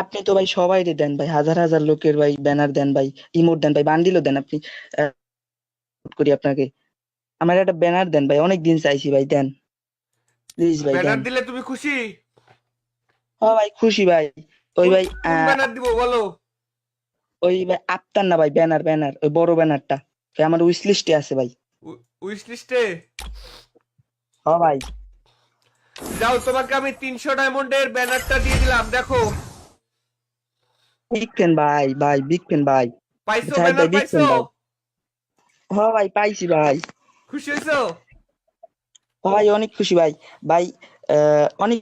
আপনি তো ভাই সবাই দেন ভাই, হাজার হাজার লোকের ভাই ব্যানার দেন ভাই, ইমোট দেন ভাই, বান্ডিলও দেন আপনি। করি আপনাকে, আমার একটা ব্যানার দেন ভাই, অনেক দিন চাইছি ভাই, দেন প্লিজ ভাই ব্যানার দেন। দিলে তুমি খুশি? ও ভাই খুশি ভাই। ওই কোন ভাই কোন ব্যানার দিব বলো? ওই ভাই আফতার না ভাই, ব্যানার ব্যানার ওই বড় ব্যানারটা, ভাই আমার উইশ লিস্টে আছে ভাই। উইশ লিস্টে? ও ভাই যাও, তোমাকে আমি 300 ডায়মন্ডের ব্যানারটা দিয়ে দিলাম, দেখো। বিগ ফ্যান ভাই, ভাই বিগ ফ্যান ভাই, পাইছো? জাহিদ ব্যানার ভাই বিগ পাইছো? ফ্যান ভাই। হ ভাই পাইছি ভাই। খুশি হয়েছো? ভাই অনেক খুশি ভাই। ভাই অনেক।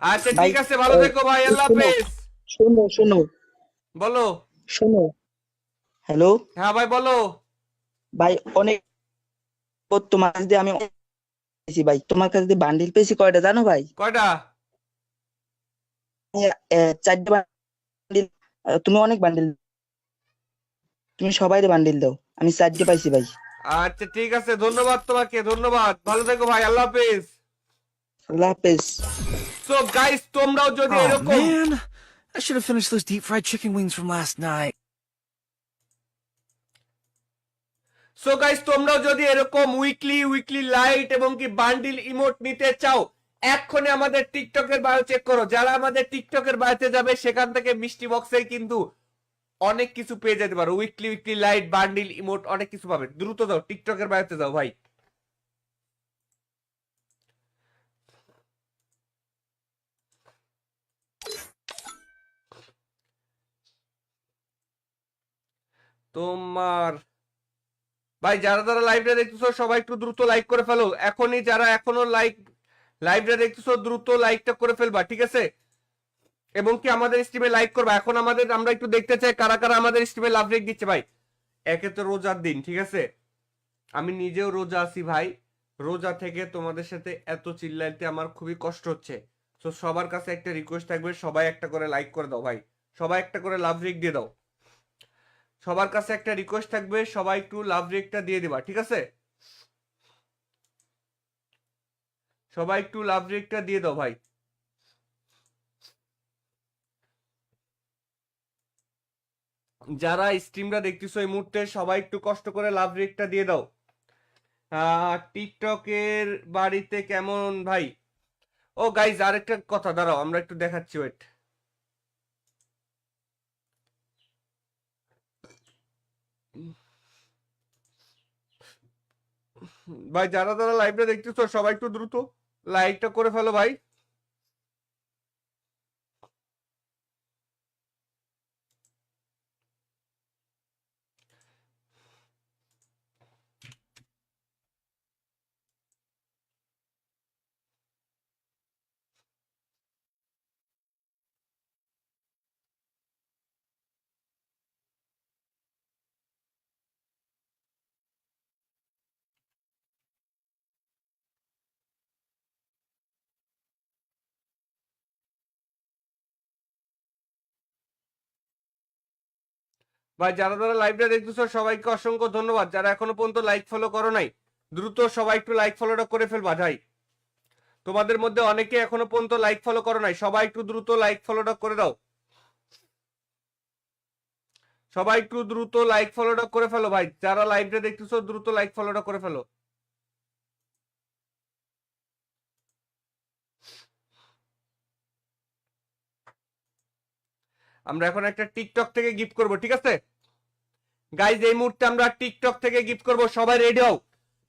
আচ্ছা ভাই ঠিক আছে, ভালো থেকো ভাই, আল্লাহ শোনো হাফেজ। শোনো শোনো বলো। শোনো, হ্যালো। হ্যাঁ ভাই বলো। ভাই অনেক, তোমার কাছ দিয়ে আমি অনেক পেয়েছি ভাই, তোমার কাছ দিয়ে বান্ডিল পেয়েছি কয়টা জানো ভাই? কয়টা? চারটে বান্ডিল। তুমি অনেক বান্ডিল, তুমি সবাই বান্ডিল দাও, আমি চারটে পাইছি ভাই। আচ্ছা ঠিক আছে, ধন্যবাদ তোমাকে, ধন্যবাদ, ভালো থেকো ভাই, আল্লাহ হাফেজ। আল্লাহ হাফেজ। সো গাইস, তোমরাও যদি Oh এরকম man, I should have finished those deep fried chicken wings from last night. So guys, তোমরাও যদি এরকম উইকলি উইকলি লাইট এবং কি বান্ডিল ইমোট নিতে চাও, এক্ষুনি আমাদের টিকটকের বায়ো চেক করো। যারা আমাদের টিকটকের বায়োতে যাবে, সেখান থেকে মিষ্টি বক্সে কিন্তু অনেক কিছু পেয়ে যেতে পারো। Weekly weekly light, bundle emote, অনেক কিছু পাবে। দ্রুত যাও, টিকটকের বায়োতে যাও ভাই। তোমার ভাই, যারা যারা লাইভটা দেখতেছো সবাই একটু দ্রুত লাইক করে ফেলো এখনই। যারা এখনো লাইভটা দেখতেছো, দ্রুত লাইকটা করে ফেলবা, ঠিক আছে? এবং কি আমাদের স্ট্রিমে লাইক করবা। এখন আমরা একটু দেখতে চাই কারা কারা আমাদের স্ট্রিমে লাভ রেক দিচ্ছে ভাই। একে তো রোজার দিন, ঠিক আছে, আমি নিজেও রোজা আছি ভাই। রোজা থেকে তোমাদের সাথে এত চিল্লাইতে আমার খুবই কষ্ট হচ্ছে। তো সবার কাছে একটা রিকোয়েস্ট থাকবে, সবাই একটা করে লাইক করে দাও ভাই, সবাই একটা করে লাভ রেক দিয়ে দাও। সবার কাছে একটা রিকোয়েস্ট থাকবে, সবাই একটু লাভ রেকটা দিয়ে দিবা, ঠিক আছে? সবাই একটু লাভ রেকটা দিয়ে দাও ভাই। যারা স্ট্রিমটা দেখতেছো এই মুহূর্তে, সবাই একটু কষ্ট করে লাভ রেকটা দিয়ে দাও। টিকটকের বাড়িতে কেমন ভাই? ও গাইজ, আরেকটা কথা, দাঁড়াও আমরা একটু দেখাচ্ছি, ওয়েট। ভাই, যারা যারা লাইভটা দেখতেছো সবাই একটু দ্রুত লাইকটা করে ফেলো ভাই। ভাই, যারা যারা লাইভটা দেখতেছো সবাইকে অসংখ্য ধন্যবাদ। যারা এখনো পর্যন্ত লাইক ফলো করো নাই, দ্রুত সবাই একটু লাইক ফলোটা করে ফেলবা ভাই। তোমাদের মধ্যে অনেকে এখনো পর্যন্ত লাইক ফলো করো নাই, সবাই একটু দ্রুত লাইক ফলোটা করে দাও। সবাই একটু দ্রুত লাইক ফলোটা করে ফেলো ভাই, যারা লাইভটা দেখতেছো দ্রুত লাইক ফলোটা করে ফেলো। আমরা এখন একটা টিকটক থেকে গিফট করব, ঠিক আছে গাইজ? এই মুহূর্তে আমরা টিকটক থেকে গিফট করব, সবাই রেডি হও,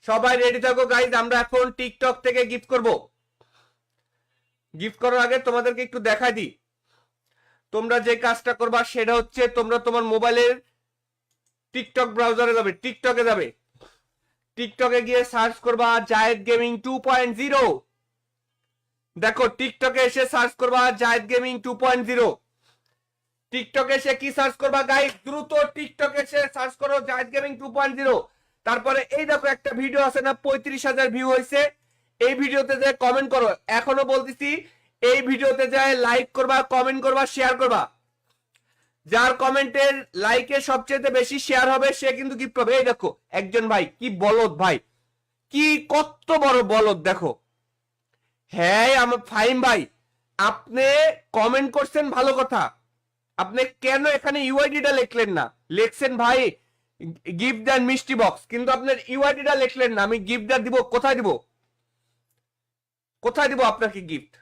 সবাই রেডি থাকো গাইজ। আমরা এখন টিকটক থেকে গিফট করব। গিফট করার আগে তোমাদেরকে একটু দেখাই দিই। তোমরা যে কাজটা করবা সেটা হচ্ছে, তোমরা তোমার মোবাইলের টিকটক ব্রাউজারে যাবে, টিকটকে যাবে, টিকটকে গিয়ে সার্চ করবা জায়েদ গেমিং 2.0। দেখো, টিকটকে এসে সার্চ করবা জায়েদ গেমিং 2.0। টিকটকে এসে কি সার্চ করবা গাইস? দ্রুত টিকটকে এসে সার্চ করো জায়েদ গেমিং 2.0। তারপরে এই দেখো একটা ভিডিও আছে না, 35,000 ভিউ হয়েছে। এই ভিডিওতে যে কমেন্ট করো, এখনো বলতেছি, এই ভিডিওতে যায় লাইক করবা, কমেন্ট করবা, শেয়ার করবা। যার কমেন্টের লাইকের সবচেয়ে বেশি শেয়ার হবে সে কিন্তু গিফট পাবে। এই দেখো একজন ভাই, কি বলদ ভাই, কি কত বড় বলদ দেখো। হ্যাঁ আমার ফাইম ভাই, আপনি কমেন্ট করছেন ভালো কথা, আপনি কেন এখানে ইউআইডিটা লিখলেন না? লিখছেন ভাই গিফট দেন মিষ্টি বক্স, কিন্তু আপনার ইউআইডিটা লিখলেন না। আমি গিফটটা দিব কোথায় দিব? কোথায় দিব আপনাকে গিফট?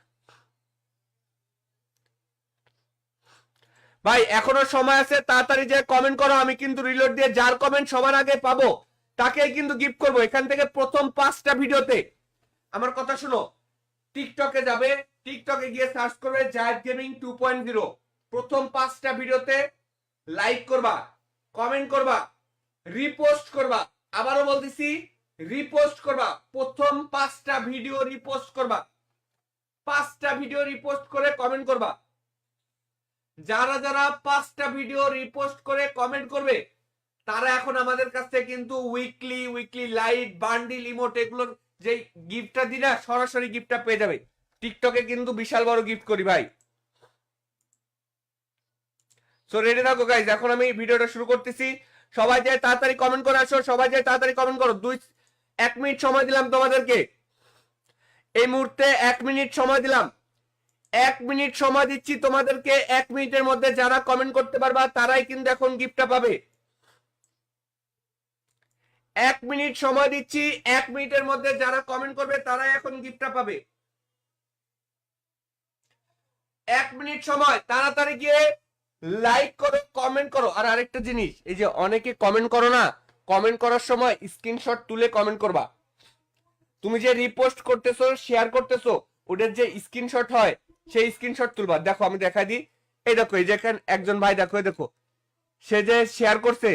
ভাই এখনো সময় আছে, তাড়াতাড়ি যে কমেন্ট করো। আমি কিন্তু রিলোড দিয়ে যার কমেন্ট সবার আগে পাবো তাকেই কিন্তু গিফট করবো। এখান থেকে প্রথম 5টা ভিডিওতে, আমার কথা শুনো, টিকটকে যাবে, টিকটকে গিয়ে সার্চ করবে জায়েদ গেমিং 2.0। প্রথম 5টা ভিডিওতে লাইক করবা, কমেন্ট করবা, রিপোস্ট করবা। আবারও বলতেছি রিপোস্ট করবা। প্রথম 5টা ভিডিও রিপোস্ট করবা, 5টা ভিডিও রিপোস্ট করে কমেন্ট করবা। যারা যারা 5টা ভিডিও রিপোস্ট করে কমেন্ট করবে তারা এখন আমাদের কাছ থেকে কিন্তু উইকলি লাইট বান্ডিল ইমোট এগুলোর যে গিফটটা দিই না, সরাসরি গিফটটা পেয়ে যাবে। টিকটকে কিন্তু বিশাল বড় গিফট করি ভাই। সো রেডি থাকো গাইজ, এখন আমি ভিডিওটা শুরু করতেছি। সবাই যায় তাড়াতাড়ি কমেন্ট করে আসো, সবাই যায় তাড়াতাড়ি কমেন্ট করো। 1 মিনিট সময় দিলাম তোমাদেরকে, এই মুহূর্তে 1 মিনিট সময় দিলাম। 1 মিনিট সময় দিচ্ছি তোমাদেরকে। 1 মিনিটের মধ্যে যারা কমেন্ট করতে পারবা তারাই কিন্তু এখন গিফটটা পাবে। 1 মিনিট সময় দিচ্ছি, 1 মিনিটের মধ্যে যারা কমেন্ট করবে তারাই এখন গিফটটা পাবে। 1 মিনিট সময়, তাড়াতাড়ি গিয়ে লাইক করো, কমেন্ট করো। আর আরেকটা জিনিস, এই যে অনেকে কমেন্ট করো না, কমেন্ট করার সময় স্ক্রিনশট তুলে কমেন্ট করবা। তুমি যে রিপোস্ট করতেছো, শেয়ার করতেছো, ওটার যে স্ক্রিনশট হয় সেই স্ক্রিনশট তুলবা। দেখো আমি দেখাই দিই, এই দেখো, এই যে একজন ভাই দেখো, এই দেখো, সে যে শেয়ার করছে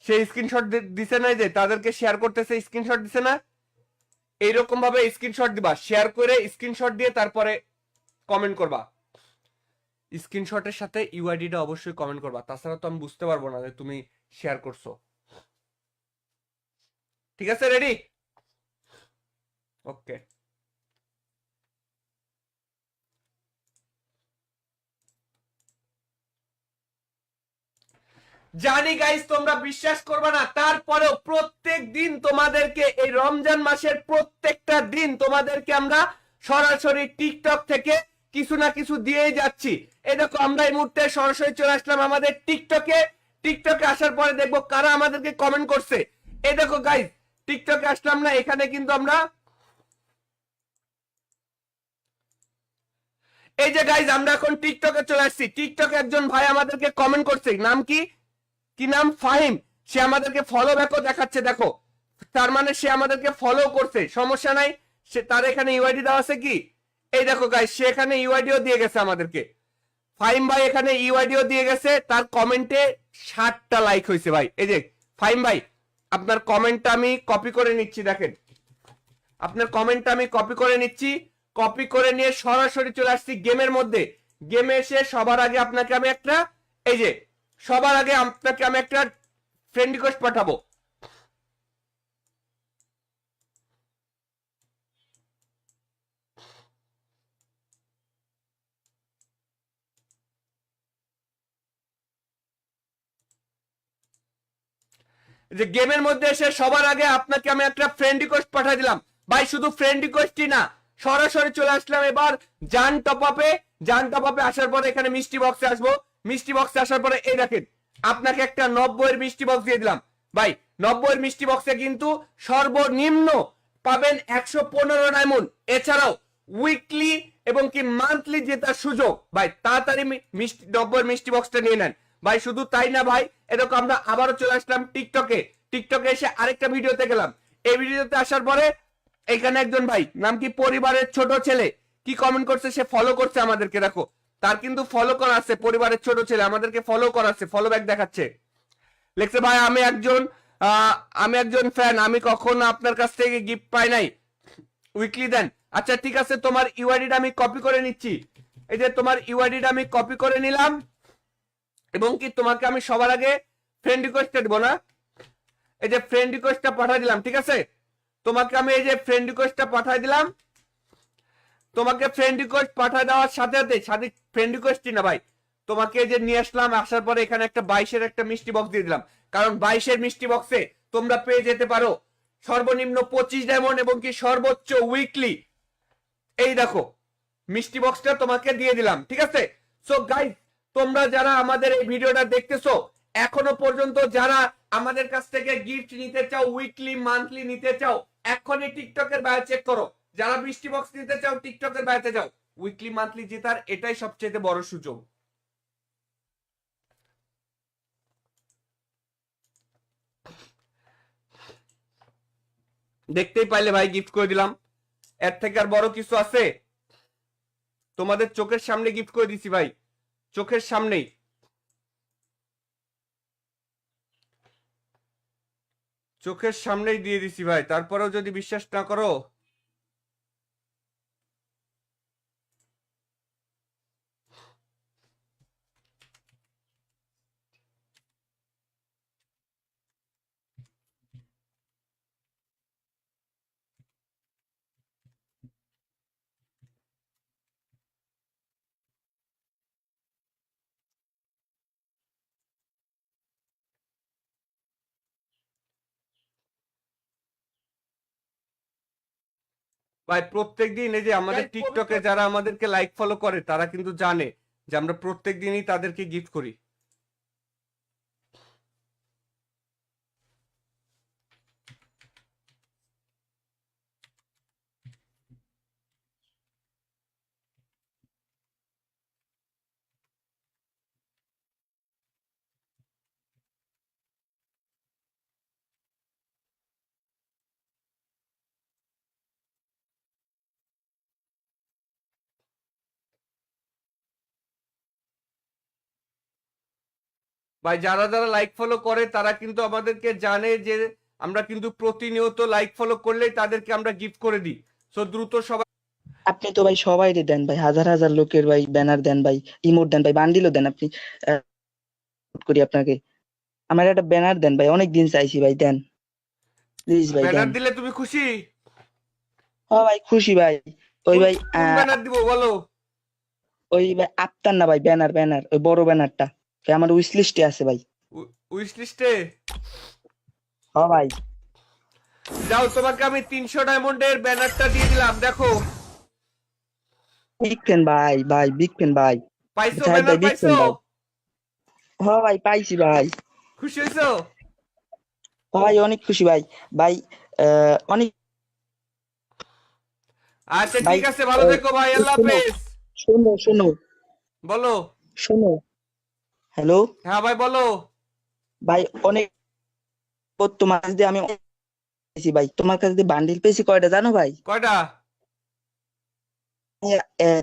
সেই স্ক্রিনশট দিছে না, যে তাদেরকে শেয়ার করতেছে স্ক্রিনশট দিছে না, এইরকম ভাবে স্ক্রিনশট দিবা। শেয়ার করে স্ক্রিনশট দিয়ে তারপরে কমেন্ট করবা। স্ক্রিনশটের সাথে ইউআইডিটা অবশ্যই কমেন্ট করবা, তাছাড়া তো আমি বুঝতে পারবো না যে তুমি শেয়ার করছো। ঠিক আছে, রেডি? ওকে। জানি গাইস তোমরা বিশ্বাস করবে না, তারপরেও প্রত্যেক দিন তোমাদেরকে, এই রমজান মাসের প্রত্যেকটা দিন তোমাদেরকে আমরা সরাসরি টিকটক থেকে কিছু না কিছু দিয়েই যাচ্ছি। এই দেখো, আমরা এই মুহূর্তে সরাসরি চলে আসলাম আমাদের টিকটকে। টিকটকে আসার পরে দেখবো কারা আমাদেরকে কমেন্ট করছে। এই দেখো গাইস, টিকটকে আসলাম না, এখানে কিন্তু আমরা, এই যে গাইস আমরা এখন টিকটকে চলে আসছি। টিকটকে একজন ভাই আমাদেরকে কমেন্ট করছে, নাম কি, কি নাম, ফাহিম। সে আমাদেরকে ফলো ব্যাকও দেখাচ্ছে, দেখো, তার মানে সে আমাদেরকে ফলো করছে। সমস্যা নাই, সে তার এখানে ইউআইডি দেওয়া আছে কি, এই দেখো গাইস, সে এখানে ইউআইডিও দিয়ে গেছে আমাদেরকে। ফাহিম ভাই এখানে ইউআইডিও দিয়ে গেছে, তার কমেন্টে 60টা লাইক হয়েছে ভাই। এই যে ফাহিম ভাই, আপনার কমেন্টটা আমি কপি করে নিচ্ছি, দেখেন আপনার কমেন্টটা আমি কপি করে নিচ্ছি। কপি করে নিয়ে সরাসরি চলে আসছি গেমের মধ্যে। গেমে এসে সবার আগে আপনাকে আমি একটা, এই যে সবার আগে আপনাকে আমি একটা ফ্রেন্ড রিকোয়েস্ট পাঠাবো। যে গেমের মধ্যে এসে সবার আগে আপনাকে আমি একটা ফ্রেন্ড রিকোয়েস্ট পাঠিয়ে দিলাম ভাই। শুধু ফ্রেন্ড রিকোয়েস্টই না, সরাসরি চলে আসলাম এবার জান টপ আপে। জান টপ আপে আসার পরে এখানে মিষ্টি বক্সে আসবো। মিষ্টি বক্সে আসার পরে এই দেখেন, আপনাকে একটা 90-এর মিষ্টি বক্স দিয়ে দিলাম ভাই। 90-এর মিষ্টি বক্সে কিন্তু সর্বনিম্ন পাবেন 115 ডায়মন্ড। এছাড়াও উইকলি এবং কি মান্থলি জেতার সুযোগ ভাই। তাড়াতাড়ি মিষ্টি 90-এর মিষ্টি বক্সটা নিয়ে নেন ভাই। শুধু তাই না ভাই, এরকম আমরা আবারও চলে আসলাম টিকটকে। টিকটকে এসে আরেকটা ভিডিওতে গেলাম। এই ভিডিওতে আসার পরে এখানে একজন ভাই, নাম কি, পরিবারের ছোট ছেলে, কি কমেন্ট করছে, সে ফলো করছে আমাদেরকে। দেখো তার কিন্তু ফলো করা আছে, পরিবারের ছোট ছেলে আমাদেরকে ফলো করা আছে, ফলো ব্যাক দেখাচ্ছে। লেখছে ভাই আমি একজন ফ্যান, আমি কখনো আপনার কাছ থেকে গিফট পাই নাই, উইকলি দেন। আচ্ছা ঠিক আছে, তোমার ইউআইডিটা আমি কপি করে নিচ্ছি। এই যে তোমার ইউআইডিটা আমি কপি করে নিলাম, এবং কি তোমাকে আমি সবার আগে ফ্রেন্ড রিকোয়েস্টটা দিব না, এই যে ফ্রেন্ড রিকোয়েস্টটা পাঠিয়ে দিলাম। ঠিক আছে, তোমাকে আমি এই যে ফ্রেন্ড রিকোয়েস্টটা পাঠিয়ে দিলাম। তোমাকে ফ্রেন্ড রিকোয়েস্ট পাঠিয়ে দেওয়ার সাথে সাথে ফ্রেন্ড রিকোয়েস্টই না ভাই, তোমাকে যে নিয়ে আসলাম, আসার পরে এখানে একটা 22-এর একটা মিষ্টি বক্স দিয়ে দিলাম। কারণ 22-এর মিষ্টি বক্সে তোমরা পেয়ে যেতে পারো সর্বনিম্ন 25 ডায়মন্ড এবং কি সর্বোচ্চ উইকলি। এই দেখো মিষ্টি বক্সটা তোমাকে দিয়ে দিলাম, ঠিক আছে? সো গাইস, তোমরা যারা আমাদের এই ভিডিওটা দেখতেছো, এখনো পর্যন্ত যারা আমাদের কাছ থেকে গিফট নিতে চাও, উইকলি মান্থলি নিতে চাও, এখনই টিকটকের বায়ো চেক করো। যারা মিষ্টি বক্স নিতে চাও, টিকটকের বায়োতে যাও। উইকলি মান্থলি জেতার এটাই সবচেয়ে বড় সুযোগ। দেখতেই পাইলে ভাই, গিফট করে দিলাম। এর থেকে আর বড় কিছু আছে? তোমাদের চোখের সামনে গিফট করে দিছি ভাই, চোখের সামনেই। চোখের সামনেই দিয়ে দিছি ভাই, তারপরেও যদি বিশ্বাস না করো। ভাই প্রত্যেকদিন এই যে আমাদের টিকটকে যারা আমাদেরকে লাইক ফলো করে, তারা কিন্তু জানে যে আমরা প্রত্যেক দিনই তাদেরকে গিফট করি। ভাই যারা যারা লাইক ফলো করে, তারা কিন্তু আমাদেরকে জানে যে আমরা কিন্তু প্রতিনিয়ত লাইক ফলো করলেই তাদেরকে আমরা গিফট করে দিই। সো দ্রুত সবাই। আপনি তো ভাই সবাইরে দেন ভাই, হাজার হাজার লোকের ভাই ব্যানার দেন ভাই, ইমোট দেন ভাই, বান্ডিলও দেন আপনি। করি আপনাকে, আমার একটা ব্যানার দেন ভাই, অনেক দিন চাইছি ভাই, দেন প্লিজ ভাই ব্যানার দেন। দিলে তুমি খুশি? হ্যাঁ ভাই খুশি ভাই। ওই কোন ভাই কোন ব্যানার দিব বলো? ওই ভাই আপনার না ভাই, ব্যানার ব্যানার ওই বড় ব্যানারটা আমার উইশ লিস্টে আছে ভাই। উইশ লিস্টে? হ্যাঁ ভাই। যাও, তোমাকে আমি 300 ডায়মন্ডের ব্যানারটা দিয়ে দিলাম, দেখো। বিগ ফ্যান ভাই, ভাই বিগ ফ্যান ভাই। পাইছো? জাহিদ ভাই ব্যানার বিগ ফ্যান পাইছো? ভাই। হ্যাঁ ভাই পাইছি ভাই। খুশি হয়েছো? ভাই অনেক খুশি ভাই। ভাই অনেক। আচ্ছা ভাই ঠিক আছে, ভালো থেকো ভাই, আল্লাহ শোনো হাফেজ। শোনো শোনো বলো। শোনো। হ্যালো হ্যাঁ ভাই বলো। ভাই, অনেক তোমার কাছ দিয়ে আমি পেয়েছি ভাই, তোমার কাছ দিয়ে বান্ডিল পেয়েছি কয়টা জানো ভাই? কয়টা?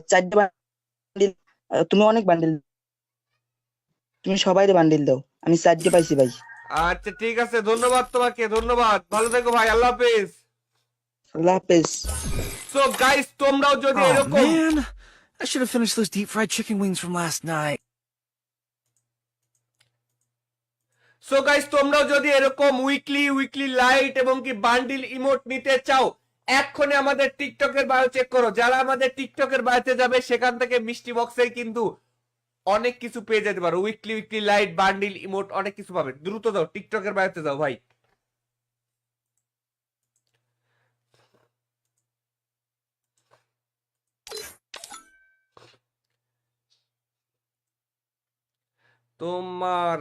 চারটা বান্ডিল। তুমি অনেক বান্ডিল, তুমি সবাইরে বান্ডিল দাও, আমি চারটে পাইছি ভাই। আচ্ছা ঠিক আছে, ধন্যবাদ তোমাকে, ধন্যবাদ, ভালো থেকো ভাই, আল্লাহ হাফেজ। আল্লাহ হাফেজ। সো গাইস, তোমরাও যদি Oh এরকম। man, I should have finished those deep fried chicken wings from last night. So guys, তোমরাও যদি এরকম উইকলি লাইট এবং কি বান্ডিল ইমোট নিতে চাও, এক্ষুনি আমাদের টিকটকের বায়ো চেক করো। যারা আমাদের টিকটকের বায়োতে যাবে, সেখান থেকে মিষ্টি বক্সে কিন্তু অনেক কিছু পেয়ে যেতে পারো। উইকলি লাইট, বান্ডিল ইমোট, অনেক কিছু পাবে। দ্রুত যাও, টিকটকের বায়োতে যাও ভাই। তোমার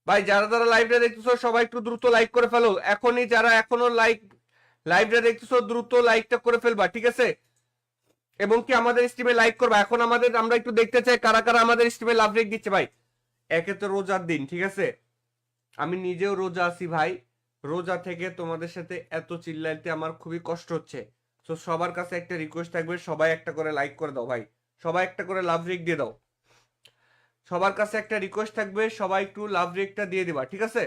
ভাই যারা যারা লাইভটা দেখতেছো, সবাই একটু দ্রুত লাইক করে ফেলো এখনই। যারা এখনো লাইভটা দেখতেছো, দ্রুত লাইকটা করে ফেলবা, ঠিক আছে? এবং কি আমাদের স্ট্রিমে লাইক করবা। এখন আমরা একটু দেখতে চাই কারা কারা আমাদের স্ট্রিমে লাভ রেক দিচ্ছে ভাই। একে তো রোজার দিন, ঠিক আছে? আমি নিজেও রোজা আছি ভাই। রোজা থেকে তোমাদের সাথে এত চিল্লাইতে আমার খুবই কষ্ট হচ্ছে। তো সবার কাছে একটা রিকোয়েস্ট থাকবে, সবাই একটা করে লাইক করে দাও ভাই, সবাই একটা করে লাভ রেক দিয়ে দাও। সবার কাছে একটা রিকোয়েস্ট থাকবে, সবাই একটু লাভ রেকটা দিয়ে দিবা, ঠিক আছে?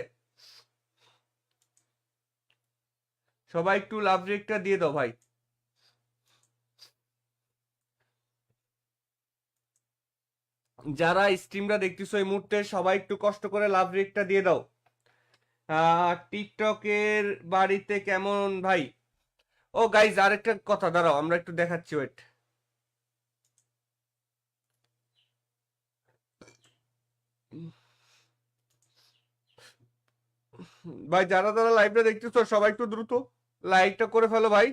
সবাই একটু লাভ রেকটা দিয়ে দাও ভাই। যারা স্ট্রিমটা দেখতেছো এই মুহূর্তে, সবাই একটু কষ্ট করে লাভ রেকটা দিয়ে দাও। টিকটকের বাড়িতে কেমন ভাই? ও গাইজ, আরেকটা কথা, দাঁড়াও আমরা একটু দেখাচ্ছি, ওয়েট। ভাই যারা যারা লাইভটা দেখতেছো, সবাই একটু দ্রুত লাইকটা করে ফেলো ভাই।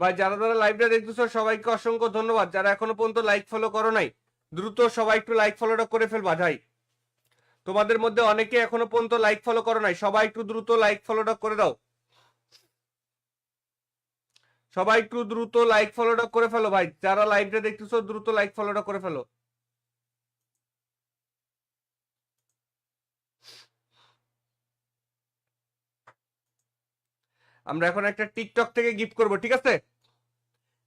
ভাই যারা যারা লাইভটা দেখতেছো সবাইকে অসংখ্য ধন্যবাদ। যারা এখনো পর্যন্ত লাইক ফলো করো নাই, দ্রুত সবাই একটু লাইক ফলোটা করে ফেলবা ভাই। তোমাদের মধ্যে অনেকে এখনো পর্যন্ত লাইক ফলো করো নাই, সবাই একটু দ্রুত লাইক ফলোটা করে দাও। সবাই একটু দ্রুত লাইক ফলোটা করে ফেলো ভাই, যারা লাইভটা দেখতেছো দ্রুত লাইক ফলোটা করে ফেলো। আমরা এখন একটা টিকটক থেকে গিফট করব, ঠিক আছে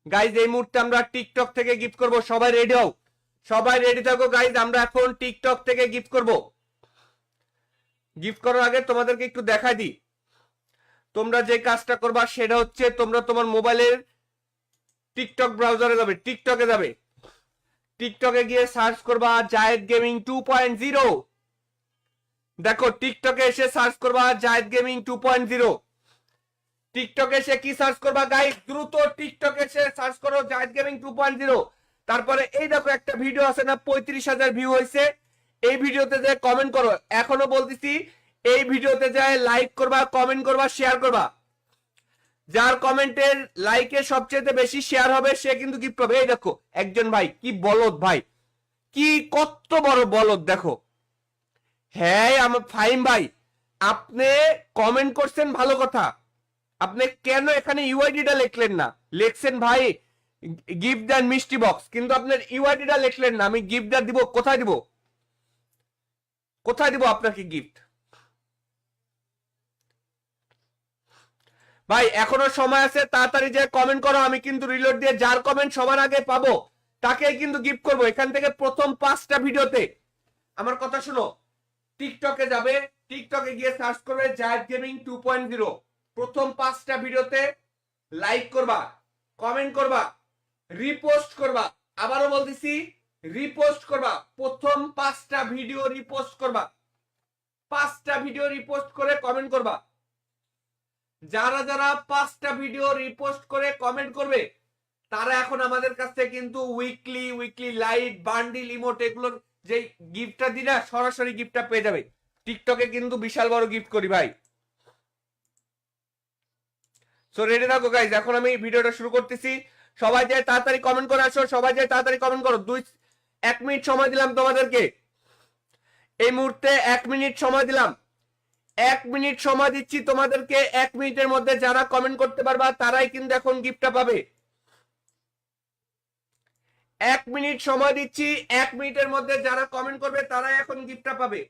গাইজ? এই মুহূর্তে আমরা টিকটক থেকে গিফট করব, সবাই রেডি হও, সবাই রেডি থাকো গাইজ। আমরা এখন টিকটক থেকে গিফট করব। গিফট করার আগে তোমাদেরকে একটু দেখাই দিই, তোমরা যে কাজটা করবা সেটা হচ্ছে তোমরা তোমার মোবাইলের টিকটক ব্রাউজারে যাবে, টিকটকে যাবে, টিকটকে গিয়ে সার্চ করবা জায়েদ গেমিং 2.0। দেখো টিকটকে এসে সার্চ করবা জায়েদ গেমিং 2.0। টিকটকে এসে কি সার্চ করবা গাইস? দ্রুত টিকটকে এসে সার্চ করো জায়েদ গেমিং 2.0। তারপরে এই দেখো একটা ভিডিও আছে না, 35,000 ভিউ হয়েছে। এই ভিডিওতে যে কমেন্ট করো, এখনো বলতেছি এই ভিডিওতে যায় লাইক করবা, কমেন্ট করবা, শেয়ার করবা। যার কমেন্টের লাইকে সবচেয়ে বেশি শেয়ার হবে সে কিন্তু গিফট পাবে। এই দেখো একজন ভাই, কি বলদ ভাই, কি কত বড় বলদ দেখো। হ্যাঁ আমার ফাহিম ভাই, আপনি কমেন্ট করছেন ভালো কথা, আপনি কেন এখানে ইউআইডিটা লিখলেন না? লিখছেন ভাই গিফট দেন মিষ্টি বক্স, কিন্তু আপনার ইউআইডিটা লিখলেন না। আমি গিফটটা দিব কোথায় দিব, কোথায় দিব আপনাকে গিফট? ভাই এখনো সময় আছে, তাড়াতাড়ি যে কমেন্ট করো, আমি কিন্তু রিলোড দিয়ে যার কমেন্ট সবার আগে পাবো তাকেই কিন্তু গিফট করবো। এখান থেকে প্রথম 5টা ভিডিওতে, আমার কথা শুনো, টিকটকে যাবে, টিকটকে গিয়ে সার্চ করবে জায়েদ গেমিং 2.0। প্রথম 5টা ভিডিওতে লাইক করবা, কমেন্ট করবা, রিপোস্ট করবা। আবারও বলতেছি রিপোস্ট করবা, প্রথম 5টা ভিডিও রিপোস্ট করবা, 5টা ভিডিও রিপোস্ট করে কমেন্ট করবা। যারা যারা 5টা ভিডিও রিপোস্ট করে কমেন্ট করবে তারা এখন আমাদের কাছ থেকে কিন্তু উইকলি লাইট বান্ডিল ইমোট এগুলোর যে গিফটটা দিই না, সরাসরি গিফটটা পেয়ে যাবে। টিকটকে কিন্তু বিশাল বড় গিফট করি ভাই। সো রেডি থাকো গাইজ, এখন আমি ভিডিওটা শুরু করতেছি। সবাই যায় তাড়াতাড়ি কমেন্ট করে আসো, সবাই যায় তাড়াতাড়ি কমেন্ট করো। 1 মিনিট সময় দিলাম তোমাদেরকে, এই মুহূর্তে 1 মিনিট সময় দিলাম, 1 মিনিট সময় দিচ্ছি তোমাদেরকে। 1 মিনিটের মধ্যে যারা কমেন্ট করতে পারবা তারাই কিন্তু এখন গিফটটা পাবে। 1 মিনিট সময় দিচ্ছি, 1 মিনিটের মধ্যে যারা কমেন্ট করবে তারাই এখন গিফটটা পাবে।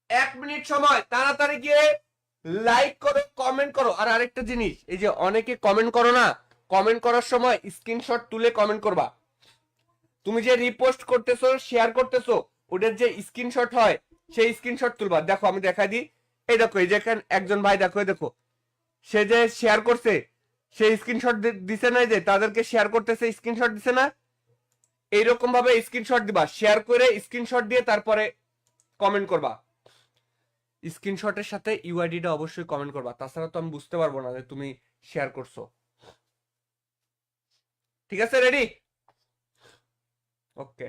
1 মিনিট সময়, তাড়াতাড়ি গিয়ে লাইক করো, কমেন্ট করো। আর আরেকটা জিনিস, এই যে অনেকে কমেন্ট করো না, কমেন্ট করার সময় স্ক্রিনশট তুলে কমেন্ট করবা। তুমি যে রিপোস্ট করতেছো, শেয়ার করতেছো, ওটার যে স্ক্রিনশট হয় সেই স্ক্রিনশট তুলবা। দেখো আমি দেখাই দিই, এই দেখো এই যেখানে একজন ভাই দেখো, এই দেখো সে যে শেয়ার করছে সেই স্ক্রিনশট দিছে না, যে তাদেরকে শেয়ার করতেছে স্ক্রিনশট দিছে না, এইরকম ভাবে স্ক্রিনশট দিবা, শেয়ার করে স্ক্রিনশট দিয়ে তারপরে কমেন্ট করবা। স্ক্রিনশটের সাথে ইউআইডিটা অবশ্যই কমেন্ট করবা, তাছাড়া তো আমি বুঝতে পারবো না যে তুমি শেয়ার করছো। ঠিক আছে, রেডি? ওকে।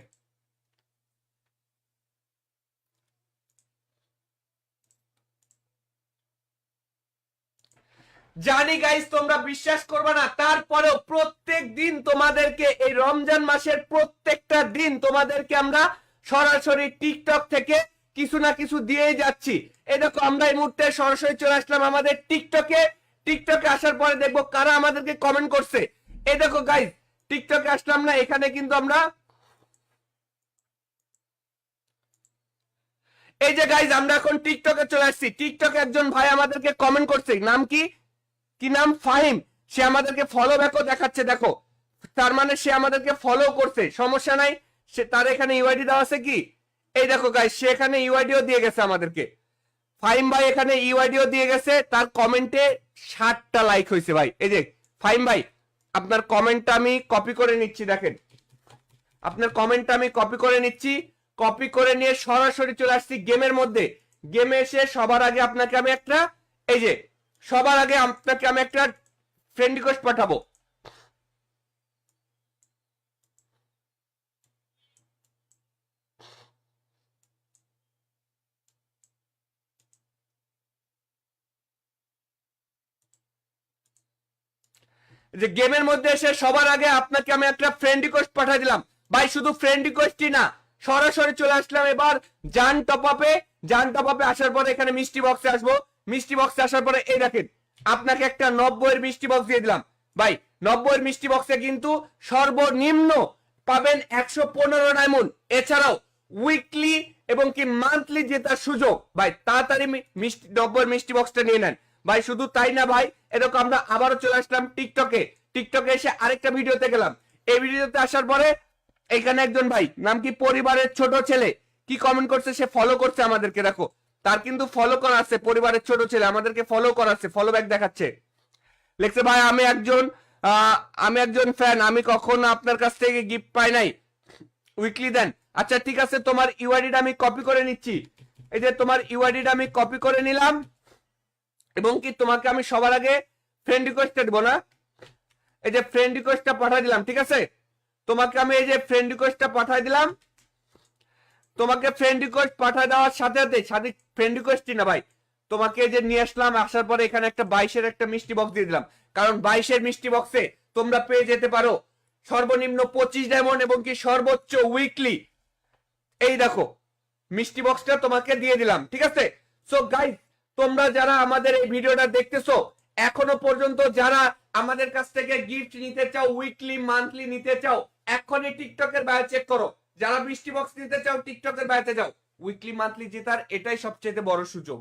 জানি গাইস তোমরা বিশ্বাস করবে না, তারপরেও প্রত্যেক দিন তোমাদেরকে, এই রমজান মাসের প্রত্যেকটা দিন তোমাদেরকে আমরা সরাসরি টিকটক থেকে কিছু না কিছু দিয়েই যাচ্ছি। এই দেখো আমরা এই মুহূর্তে সরাসরি চলে আসলাম আমাদের টিকটকে। টিকটকে আসার পরে দেখবো কারা আমাদেরকে কমেন্ট করছে। এই দেখো গাইস টিকটকে আসলাম না, এখানে কিন্তু আমরা এই যে গাইস আমরা এখন টিকটকে চলে আসছি। টিকটকে একজন ভাই আমাদেরকে কমেন্ট করছে, নাম কি, কি নাম? ফাহিম। সে আমাদেরকে ফলো ব্যাকও দেখাচ্ছে, দেখো তার মানে সে আমাদেরকে ফলো করছে, সমস্যা নাই। সে তার এখানে ইউআইডি দেওয়া আছে কি, এই দেখো গাইস সে এখানে ইউআইডিও দিয়ে গেছে আমাদেরকে। ফাহিম ভাই এখানে ইউআইডিও দিয়ে গেছে, তার কমেন্টে 60টা লাইক হয়েছে ভাই। এই যে ফাহিম ভাই আপনার কমেন্টটা আমি কপি করে নিচ্ছি, দেখেন আপনার কমেন্টটা আমি কপি করে নিচ্ছি। কপি করে নিয়ে সরাসরি চলে আসছি গেমের মধ্যে। গেমে এসে সবার আগে আপনাকে আমি একটা, এই যে সবার আগে আপনাকে আমি একটা ফ্রেন্ড রিকোয়েস্ট পাঠাবো। যে গেমের মধ্যে এসে সবার আগে আপনাকে আমি একটা ফ্রেন্ড রিকোয়েস্ট পাঠিয়ে দিলাম ভাই, শুধু ফ্রেন্ড রিকোয়েস্টই না, সরাসরি চলে আসলাম এবার জান টপ আপে। জান টপ আপে আসার পরে এখানে মিষ্টি বক্সে আসবো। মিষ্টি বক্সে আসার পরে এই দেখেন আপনাকে একটা 90 এর মিষ্টি বক্স দিয়ে দিলাম ভাই। 90 এর মিষ্টি বক্সে কিন্তু সর্বনিম্ন পাবেন 115 ডায়মন্ড, এছাড়াও উইকলি এবং কি মান্থলি জেতার সুযোগ ভাই। তাড়াতাড়ি মিষ্টি 90 এর মিষ্টি বক্সটা নিয়ে নেন ভাই। শুধু তাই না ভাই, এরকম আমরা আবারও চলে আসলাম টিকটকে। টিকটকে এসে আরেকটা ভিডিওতে গেলাম। এই ভিডিওতে আসার পরে এখানে একজন ভাই নাম কি পরিবারের ছোট ছেলে কি কমেন্ট করছে, সে ফলো করছে আমাদেরকে, দেখো তার কিন্তু ফলো করা আছে, পরিবারের ছোট ছেলে আমাদেরকে ফলো করা আছে, ফলো ব্যাক দেখাচ্ছে। লিখছে ভাই আমি একজন ফ্যান, আমি কখনো আপনার কাছ থেকে গিফট পাই নাই, উইকলি দেন। আচ্ছা ঠিক আছে, তোমার ইউআইডিটা আমি কপি করে নিচ্ছি। এই যে তোমার ইউআইডিটা আমি কপি করে নিলাম এবং কি তোমাকে আমি সবার আগে ফ্রেন্ড রিকোয়েস্টটা দেবো না, এই যে ফ্রেন্ড রিকোয়েস্টটা পাঠিয়ে দিলাম, ঠিক আছে? তোমাকে আমি এই যে ফ্রেন্ড রিকোয়েস্টটা পাঠিয়ে দিলাম। তোমাকে ফ্রেন্ড রিকোয়েস্ট পাঠিয়ে দেওয়ার সাথে সাথে ফ্রেন্ড রিকোয়েস্টই না ভাই, তোমাকে যে নিয়ে আসলাম, আসার পরে এখানে একটা 22-এর একটা মিষ্টি বক্স দিয়ে দিলাম। কারণ 22-এর মিষ্টি বক্সে তোমরা পেয়ে যেতে পারো সর্বনিম্ন 25 ডায়মন্ড এবং কি সর্বোচ্চ উইকলি। এই দেখো মিষ্টি বক্সটা তোমাকে দিয়ে দিলাম, ঠিক আছে? সো গাইস, তোমরা যারা আমাদের এই ভিডিওটা দেখতেছো, এখনো পর্যন্ত যারা আমাদের কাছ থেকে গিফট নিতে চাও, উইকলি মান্থলি নিতে চাও, এখনই টিকটকের বায়ো চেক করো। যারা মিষ্টি বক্স নিতে চাও টিকটকের বায়োতে যাও, উইকলি মান্থলি জেতার এটাই সবচেয়ে বড় সুযোগ।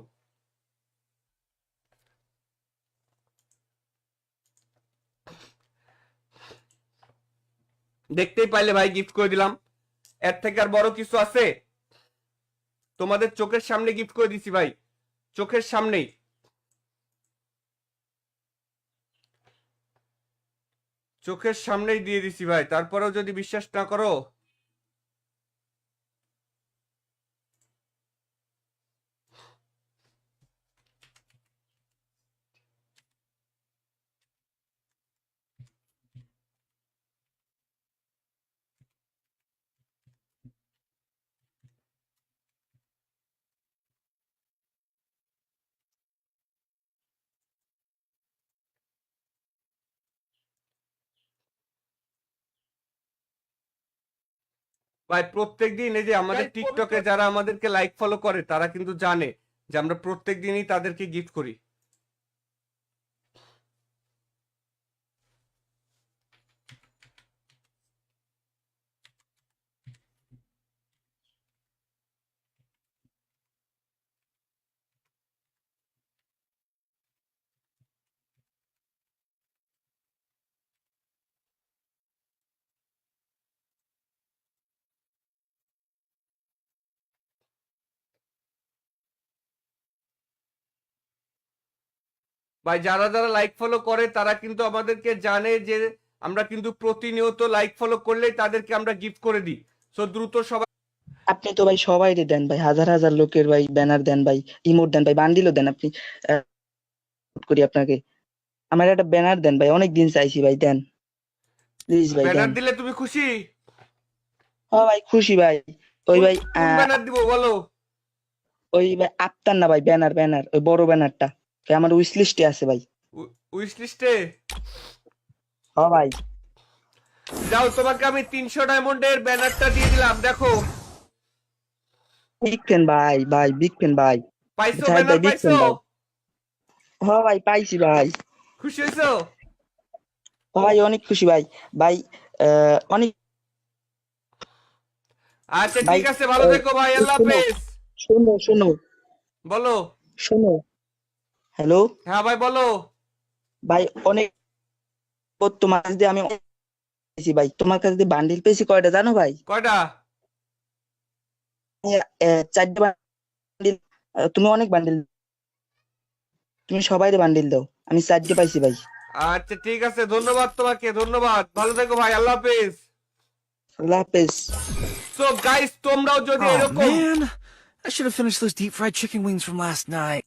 দেখতেই পাইলে ভাই, গিফট করে দিলাম। এর থেকে আর বড় কিছু আছে? তোমাদের চোখের সামনে গিফট করে দিছি ভাই, চোখের সামনেই। চোখের সামনেই দিয়ে দিছি ভাই, তারপরেও যদি বিশ্বাস না করো, ভাই প্রত্যেকদিন এই যে আমাদের টিকটকে যারা আমাদেরকে লাইক ফলো করে তারা কিন্তু জানে যে আমরা প্রত্যেক দিনই তাদেরকে গিফট করি। ভাই যারা যারা লাইক ফলো করে তারা কিন্তু আমাদেরকে জানে যে আমরা কিন্তু প্রতিনিয়ত লাইক ফলো করলেই তাদেরকে আমরা গিফট করে দিই। সো দ্রুত সবাই। আপনি তো ভাই সবাইরে দেন ভাই, হাজার হাজার লোকের ভাই ব্যানার দেন ভাই, ইমোট দেন ভাই, বান্ডিলও দেন আপনি। করি আপনাকে, আমার একটা ব্যানার দেন ভাই, অনেক দিন চাইছি ভাই, দেন প্লিজ ভাই ব্যানার দেন। দিলে তুমি খুশি? হ্যাঁ ভাই খুশি ভাই। ওই ভাই কোন ব্যানার দিব বলো? ওই ভাই আফতার না ভাই, ব্যানার ব্যানার ওই বড় ব্যানারটা ভাই, আমার উইশ লিস্টে আছে ভাই। উইশ লিস্টে? হ্যাঁ ভাই। যাও, তোমাকে আমি 300 ডায়মন্ডের ব্যানারটা দিয়ে দিলাম, দেখো। বিগ ফ্যান ভাই, ভাই বিগ ফ্যান ভাই। পাইছো? জাহিদ ব্যানার ভাই বিগ পাইছো? ফ্যান ভাই। হ্যাঁ ভাই পাইছি ভাই। খুশি হয়েছো? ভাই অনেক খুশি ভাই। ভাই অনেক। আচ্ছা ভাই ঠিক আছে, ভালো থেকো ভাই, আল্লাহ শোনো হাফেজ। শোনো শোনো বলো। শোনো। হ্যালো হ্যাঁ ভাই বলো। ভাই, অনেক তোমার কাছ দিয়ে আমি পেয়েছি ভাই, তোমার কাছ দিয়ে বান্ডিল পেয়েছি কয়টা জানো ভাই? কয়টা? 4টা বান্ডিল। তুমি অনেক বান্ডিল, তুমি সবাইরে বান্ডিল দাও, আমি 4টে পাইছি ভাই। আচ্ছা ঠিক আছে, ধন্যবাদ তোমাকে, ধন্যবাদ, ভালো থেকো ভাই, আল্লাহ হাফেজ। আল্লাহ হাফেজ। সো গাইস, তোমরাও যদি Oh এরকম man, I should have finished those deep fried chicken wings from last night.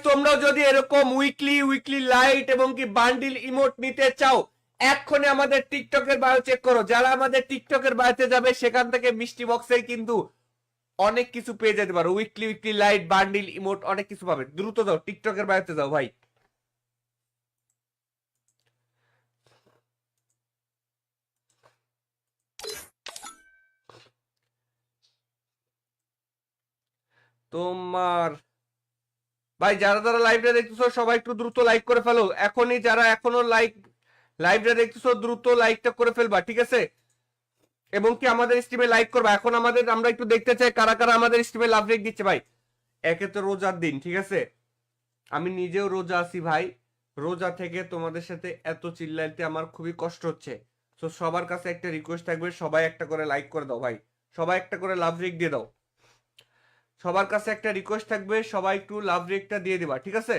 তোমরাও যদি এরকম উইকলি লাইট এবং কি বান্ডিল ইমোট নিতে চাও, এক্ষুনি আমাদের টিকটকের বায়ো চেক করো। যারা আমাদের টিকটকের বায়োতে যাবে সেখান থেকে মিষ্টি বক্সে কিন্তু অনেক কিছু পেয়ে যেতে পারো, উইকলি লাইট বান্ডিল ইমোট অনেক কিছু পাবে। দ্রুত যাও, টিকটকের বায়োতে যাও ভাই। তোমার ভাই যারা যারা লাইভটা দেখতেছো সবাই একটু দ্রুত লাইক করে ফেলো এখনই, যারা এখনো লাইভটা দেখতেছো দ্রুত লাইকটা করে ফেলবা, ঠিক আছে? এবং কি আমাদের স্ট্রিমে লাইক করবা। এখন আমরা একটু দেখতে চাই কারা কারা আমাদের স্ট্রিমে লাভ রেক দিচ্ছে ভাই। একে তো রোজার দিন, ঠিক আছে, আমি নিজেও রোজা আছি ভাই। রোজা থেকে তোমাদের সাথে এত চিল্লাইতে আমার খুবই কষ্ট হচ্ছে। তো সবার কাছে একটা রিকোয়েস্ট থাকবে, সবাই একটা করে লাইক করে দাও ভাই, সবাই একটা করে লাভ রেক দিয়ে দাও। সবার কাছে একটা রিকোয়েস্ট থাকবে, সবাই একটু লাভ রেকটা দিয়ে দিবা, ঠিক আছে?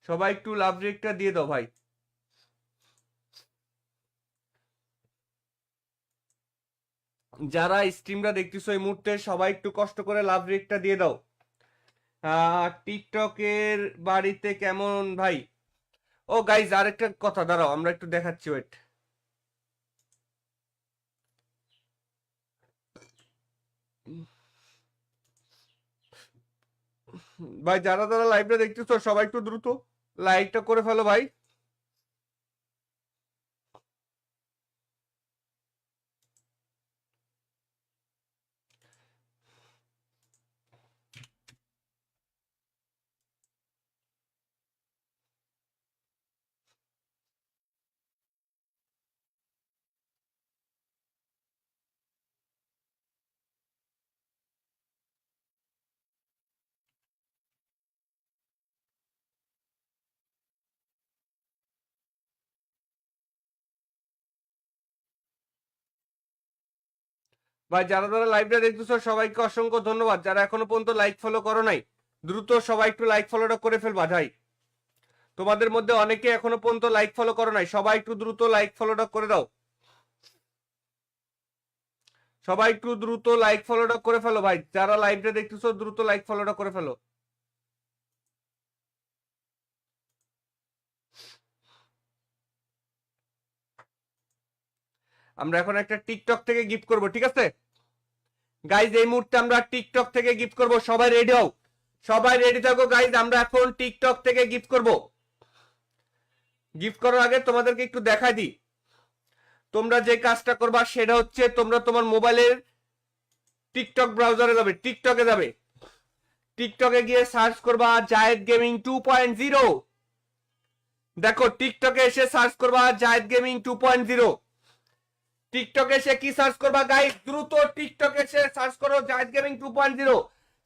সবাই একটু লাভ রেকটা দিয়ে দাও ভাই। যারা স্ট্রিমটা দেখতেছো এই মুহূর্তে সবাই একটু কষ্ট করে লাভ রেকটা দিয়ে দাও। টিকটকের বাড়িতে কেমন ভাই? ও গাইজ আরেকটা কথা, দাঁড়াও আমরা একটু দেখাচ্ছি, ওয়েট। ভাই যারা যারা লাইভটা দেখতেছো সবাই একটু দ্রুত লাইকটা করে ফেলো ভাই। ভাই যারা যারা লাইভটা দেখতেছো সবাইকে অসংখ্য ধন্যবাদ। যারা এখনো পর্যন্ত লাইক ফলো করো নাই দ্রুত সবাই একটু লাইক ফলোটা করে ফেলবা ভাই। তোমাদের মধ্যে অনেকে এখনো পর্যন্ত লাইক ফলো করো নাই, সবাই একটু দ্রুত লাইক ফলোটা করে দাও। সবাই একটু দ্রুত লাইক ফলোটা করে ফেলো ভাই, যারা লাইভটা দেখতেছো দ্রুত লাইক ফলোটা করে ফেলো। আমরা এখন একটা টিকটক থেকে গিফট করব, ঠিক আছে গাইজ? এই মুহূর্তে আমরা টিকটক থেকে গিফট করব, সবাই রেডি হও, সবাই রেডি থাকো গাইজ। আমরা এখন টিকটক থেকে গিফট করব। গিফট করার আগে তোমাদেরকে একটু দেখাই দিই, তোমরা যে কাজটা করবা সেটা হচ্ছে তোমরা তোমার মোবাইলের টিকটক ব্রাউজারে যাবে, টিকটকে যাবে, টিকটকে গিয়ে সার্চ করবা জায়েদ গেমিং 2.0। দেখো টিকটকে এসে সার্চ করবা জায়েদ গেমিং 2.0। টিকটকে এসে কি সার্চ করবা গাইস? দ্রুত টিকটকে এসে সার্চ করো জায়েদ গেমিং 2.0।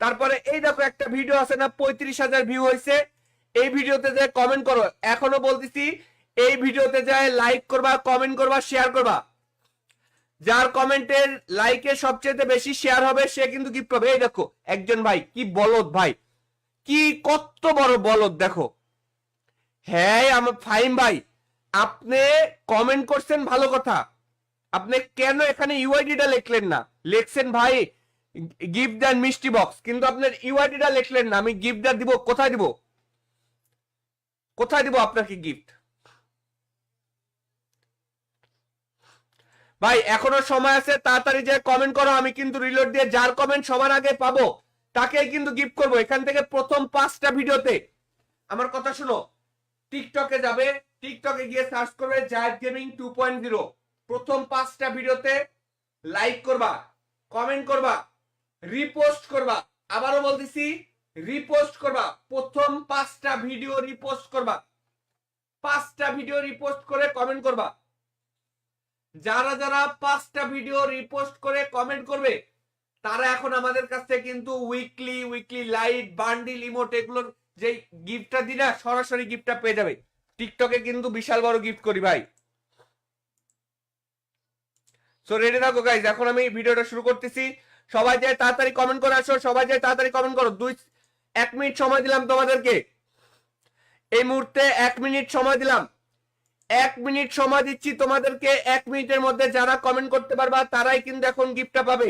তারপরে এই দেখো একটা ভিডিও আছে না, 35,000 ভিউ হয়েছে। এই ভিডিওতে যে কমেন্ট করো, এখনো বলতেছি এই ভিডিওতে যায় লাইক করবা, কমেন্ট করবা, শেয়ার করবা। যার কমেন্টের লাইকে সবচেয়ে বেশি শেয়ার হবে সে কিন্তু গিফট পাবে। এই দেখো একজন ভাই, কি বলদ ভাই, কি কত বড় বলদ দেখো। হ্যাঁ আমার ফাইম ভাই, আপনি কমেন্ট করছেন ভালো কথা, আপনি কেন এখানে ইউআইডিটা লিখলেন না? লিখছেন ভাই গিফট দেন মিষ্টি বক্স, কিন্তু আপনার ইউআইডিটা লিখলেন না। আমি গিফটটা দিব কোথায় দিব? কোথায় দিব আপনাকে গিফট? ভাই এখনো সময় আছে, তাড়াতাড়ি যে কমেন্ট করো, আমি কিন্তু রিলোড দিয়ে যার কমেন্ট সবার আগে পাবো তাকেই কিন্তু গিফট করবো। এখান থেকে প্রথম 5টা ভিডিওতে, আমার কথা শুনো, টিকটকে যাবে, টিকটকে গিয়ে সার্চ করবে জায়েদ গেমিং 2.0। প্রথম 5টা ভিডিওতে লাইক করবা, কমেন্ট করবা, রিপোস্ট করবা। আবারও বলতেছি রিপোস্ট করবা, প্রথম 5টা ভিডিও রিপোস্ট করবা, 5টা ভিডিও রিপোস্ট করে কমেন্ট করবা। যারা যারা 5টা ভিডিও রিপোস্ট করে কমেন্ট করবে তারা এখন আমাদের কাছ থেকে কিন্তু উইকলি লাইট বান্ডিল ইমোট এগুলোর যে গিফটটা দিই না, সরাসরি গিফটটা পেয়ে যাবে। টিকটকে কিন্তু বিশাল বড় গিফট করি ভাই। সো রেডি থাকো গাইজ, এখন আমি ভিডিওটা শুরু করতেছি। সবাই যায় তাড়াতাড়ি কমেন্ট করে আসো, সবাই যায় তাড়াতাড়ি কমেন্ট করো। 1 মিনিট সময় দিলাম তোমাদেরকে, এই মুহূর্তে 1 মিনিট সময় দিলাম, 1 মিনিট সময় দিচ্ছি তোমাদেরকে। 1 মিনিটের মধ্যে যারা কমেন্ট করতে পারবা তারাই কিন্তু এখন গিফটটা পাবে।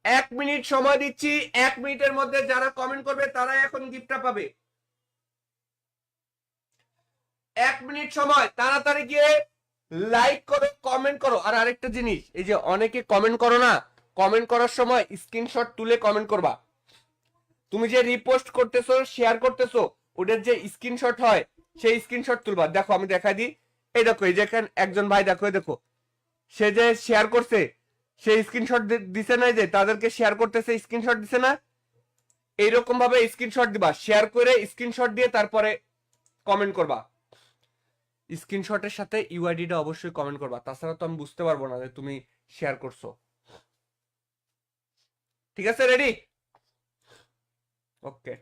1 মিনিট সময় দিচ্ছি, 1 মিনিটের মধ্যে যারা কমেন্ট করবে তারাই এখন গিফটটা পাবে। 1 মিনিট সময়, তাড়াতাড়ি গিয়ে লাইক করো, কমেন্ট করো। আর আরেকটা জিনিস, এই যে অনেকে কমেন্ট করো না, কমেন্ট করার সময় স্ক্রিনশট তুলে কমেন্ট করবা। তুমি যে রিপোস্ট করতেছো, শেয়ার করতেছো, ওটার যে স্ক্রিনশট হয় সেই স্ক্রিনশট তুলবা। দেখো আমি দেখাই দিই, এই দেখো এই যে একজন ভাই দেখো, দেখো সে যে শেয়ার করছে সে স্ক্রিনশট দিছে না, যে তাদেরকে শেয়ার করতেছে স্ক্রিনশট দিছে না, এইরকম ভাবে স্ক্রিনশট দিবা, শেয়ার করে স্ক্রিনশট দিয়ে তারপরে কমেন্ট করবা। স্ক্রিনশটের সাথে ইউআইডিটা অবশ্যই কমেন্ট করবা, তাছাড়া তো আমি বুঝতে পারবো না যে তুমি শেয়ার করছো। ঠিক আছে, রেডি? ওকে।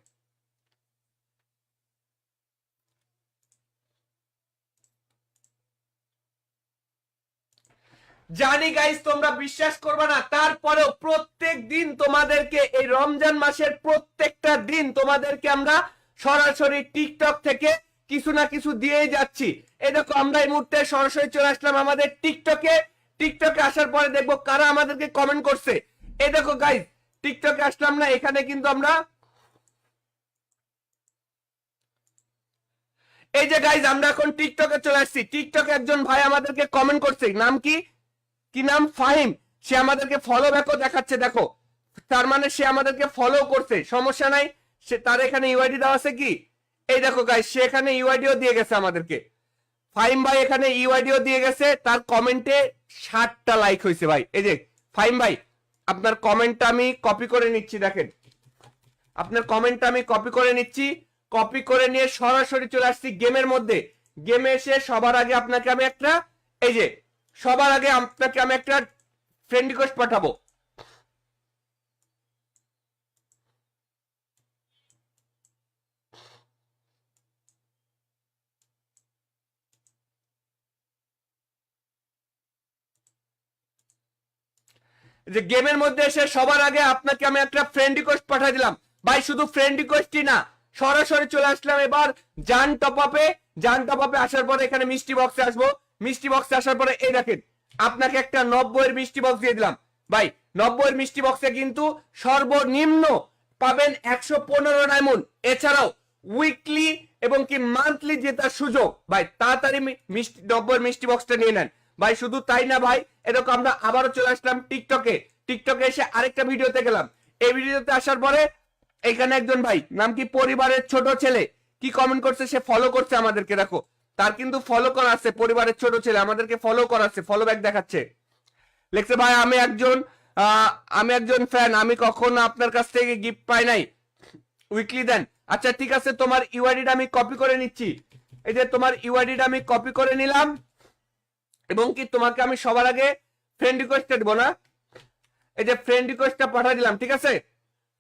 জানি গাইস তোমরা বিশ্বাস করবে না, তারপরেও প্রত্যেক দিন তোমাদেরকে এই রমজান মাসের প্রত্যেকটা দিন তোমাদেরকে আমরা সরাসরি টিকটক থেকে কিছু না কিছু দিয়েই যাচ্ছি। এই দেখো আমরা এই মুহূর্তে সরাসরি চলে আসলাম আমাদের টিকটকে। টিকটকে আসার পরে দেখবো কারা আমাদেরকে কমেন্ট করছে। এই দেখো গাইস টিকটকে আসলাম না, এখানে কিন্তু আমরা এই যে গাইস আমরা এখন টিকটকে চলে আসছি। টিকটকে একজন ভাই আমাদেরকে কমেন্ট করছে, নাম কি কি নাম? ফাহিম। সে আমাদেরকে ফলো ব্যাকও দেখাচ্ছে, দেখো তার মানে সে আমাদেরকে ফলো করছে, সমস্যা নাই। সে তার এখানে ইউআইডি দেওয়া আছে কি, এই দেখো গাইস সে এখানে ইউআইডিও দিয়ে গেছে আমাদেরকে। ফাহিম ভাই এখানে ইউআইডিও দিয়ে গেছে, তার কমেন্টে 60টা লাইক হয়েছে ভাই। এই যে ফাহিম ভাই আপনার কমেন্টটা আমি কপি করে নিচ্ছি, দেখেন আপনার কমেন্টটা আমি কপি করে নিচ্ছি। কপি করে নিয়ে সরাসরি চলে আসছি গেমের মধ্যে। গেমে এসে সবার আগে আপনাকে আমি একটা এই যে সবার আগে আপনাকে আমি একটা ফ্রেন্ড রিকোয়েস্ট পাঠাবো। যে গেমের মধ্যে এসে সবার আগে আপনাকে আমি একটা ফ্রেন্ড রিকোয়েস্ট পাঠিয়ে দিলাম ভাই। শুধু ফ্রেন্ড রিকোয়েস্টই না, সরাসরি চলে আসলাম এবার জান টপ আপে। জান টপ আপে আসার পরে এখানে মিষ্টি বক্সে আসবো। মিষ্টি বক্সে আসার পরে এই দেখেন আপনাকে একটা 90 এর মিষ্টি বক্স দিয়ে দিলাম ভাই। 90 এর মিষ্টি বক্সে কিন্তু সর্বনিম্ন পাবেন 115 ডায়মন্ড, এছাড়াও উইকলি এবং কি মান্থলি জেতার সুযোগ ভাই। তাড়াতাড়ি মিষ্টি 90 এর মিষ্টি বক্সটা নিয়ে নেন ভাই। শুধু তাই না ভাই, এরকম আমরা আবারও চলে আসলাম টিকটকে। টিকটকে এসে আরেকটা ভিডিওতে গেলাম। এই ভিডিওতে আসার পরে এখানে একজন ভাই নাম কি পরিবারের ছোট ছেলে কি কমেন্ট করছে, সে ফলো করছে আমাদেরকে, দেখো তার কিন্তু ফলো করা আছে, পরিবারের ছোট ছেলে আমাদেরকে ফলো করা আছে, ফলো ব্যাক দেখাচ্ছে। লেখছে ভাই আমি একজন ফ্যান, আমি কখনো আপনার কাছ থেকে গিফট পাই নাই, উইকলি দেন। আচ্ছা ঠিক আছে, তোমার ইউআইডিটা আমি কপি করে নিচ্ছি। এই যে তোমার ইউআইডিটা আমি কপি করে নিলাম এবং কি তোমাকে আমি সবার আগে ফ্রেন্ড রিকোয়েস্টটা দেবো না, এই যে ফ্রেন্ড রিকোয়েস্টটা পাঠিয়ে দিলাম। ঠিক আছে,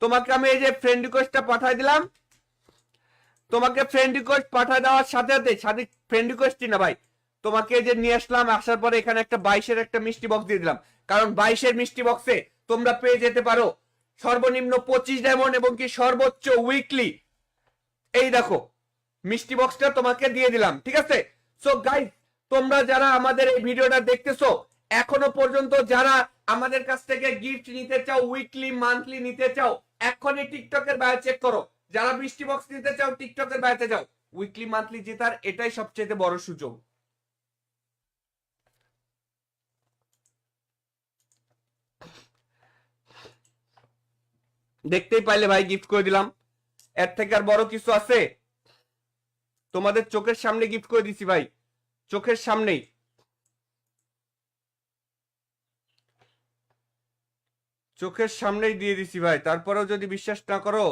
তোমাকে আমি এই যে ফ্রেন্ড রিকোয়েস্টটা পাঠিয়ে দিলাম। তোমাকে ফ্রেন্ড রিকোয়েস্ট পাঠিয়ে দেওয়ার সাথে সাথে সাথে ফ্রেন্ড রিকোয়েস্টই না ভাই, তোমাকে যে নিয়ে আসলাম, আসার পরে এখানে একটা 22-এর একটা মিষ্টি বক্স দিয়ে দিলাম। কারণ 22-এর মিষ্টি বক্সে তোমরা পেয়ে যেতে পারো সর্বনিম্ন 25 ডায়মন্ড এবং কি সর্বোচ্চ উইকলি। এই দেখো মিষ্টি বক্সটা তোমাকে দিয়ে দিলাম। ঠিক আছে, সো গাইস তোমরা যারা আমাদের এই ভিডিওটা দেখতেছো, এখনো পর্যন্ত যারা আমাদের কাছ থেকে গিফট নিতে চাও, উইকলি মান্থলি নিতে চাও, এখনই টিকটকের বায়ো চেক করো। যারা মিষ্টি বক্স নিতে চাও টিকটকের বায়োতে যাও, উইকলি মান্থলি জেতার এটাই সবচেয়ে বড় সুযোগ। দেখতেই পাইলে ভাই গিফট করে দিলাম, এর থেকে আর বড় কিছু আছে? তোমাদের চোখের সামনে গিফট করে দিছি ভাই, চোখের সামনেই। চোখের সামনেই দিয়ে দিছি ভাই, তারপরেও যদি বিশ্বাস না করো।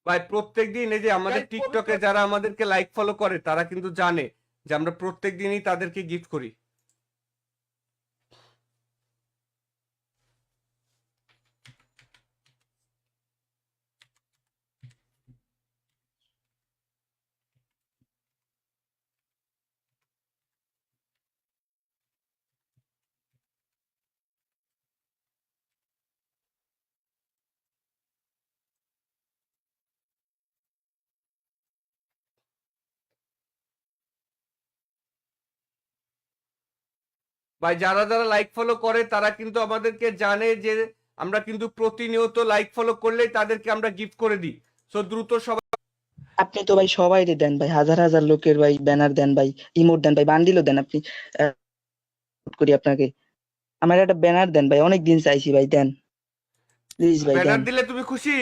ভাই প্রত্যেকদিন এই যে আমাদের টিকটকে যারা আমাদেরকে লাইক ফলো করে তারা কিন্তু জানে যে আমরা প্রত্যেক দিনই তাদেরকে গিফট করি। ভাই যারা যারা লাইক ফলো করে তারা কিন্তু আমাদেরকে জানে যে আমরা কিন্তু প্রতিনিয়ত লাইক ফলো করলেই তাদেরকে আমরা গিফট করে দিই। সো দ্রুত সবাই। আপনি তো ভাই সবাইরে দেন ভাই, হাজার হাজার লোকের ভাই ব্যানার দেন ভাই, ইমোট দেন ভাই, বান্ডিলও দেন আপনি। করি আপনাকে, আমার একটা ব্যানার দেন ভাই, অনেক দিন চাইছি ভাই, দেন প্লিজ ভাই ব্যানার দেন। দিলে তুমি খুশি?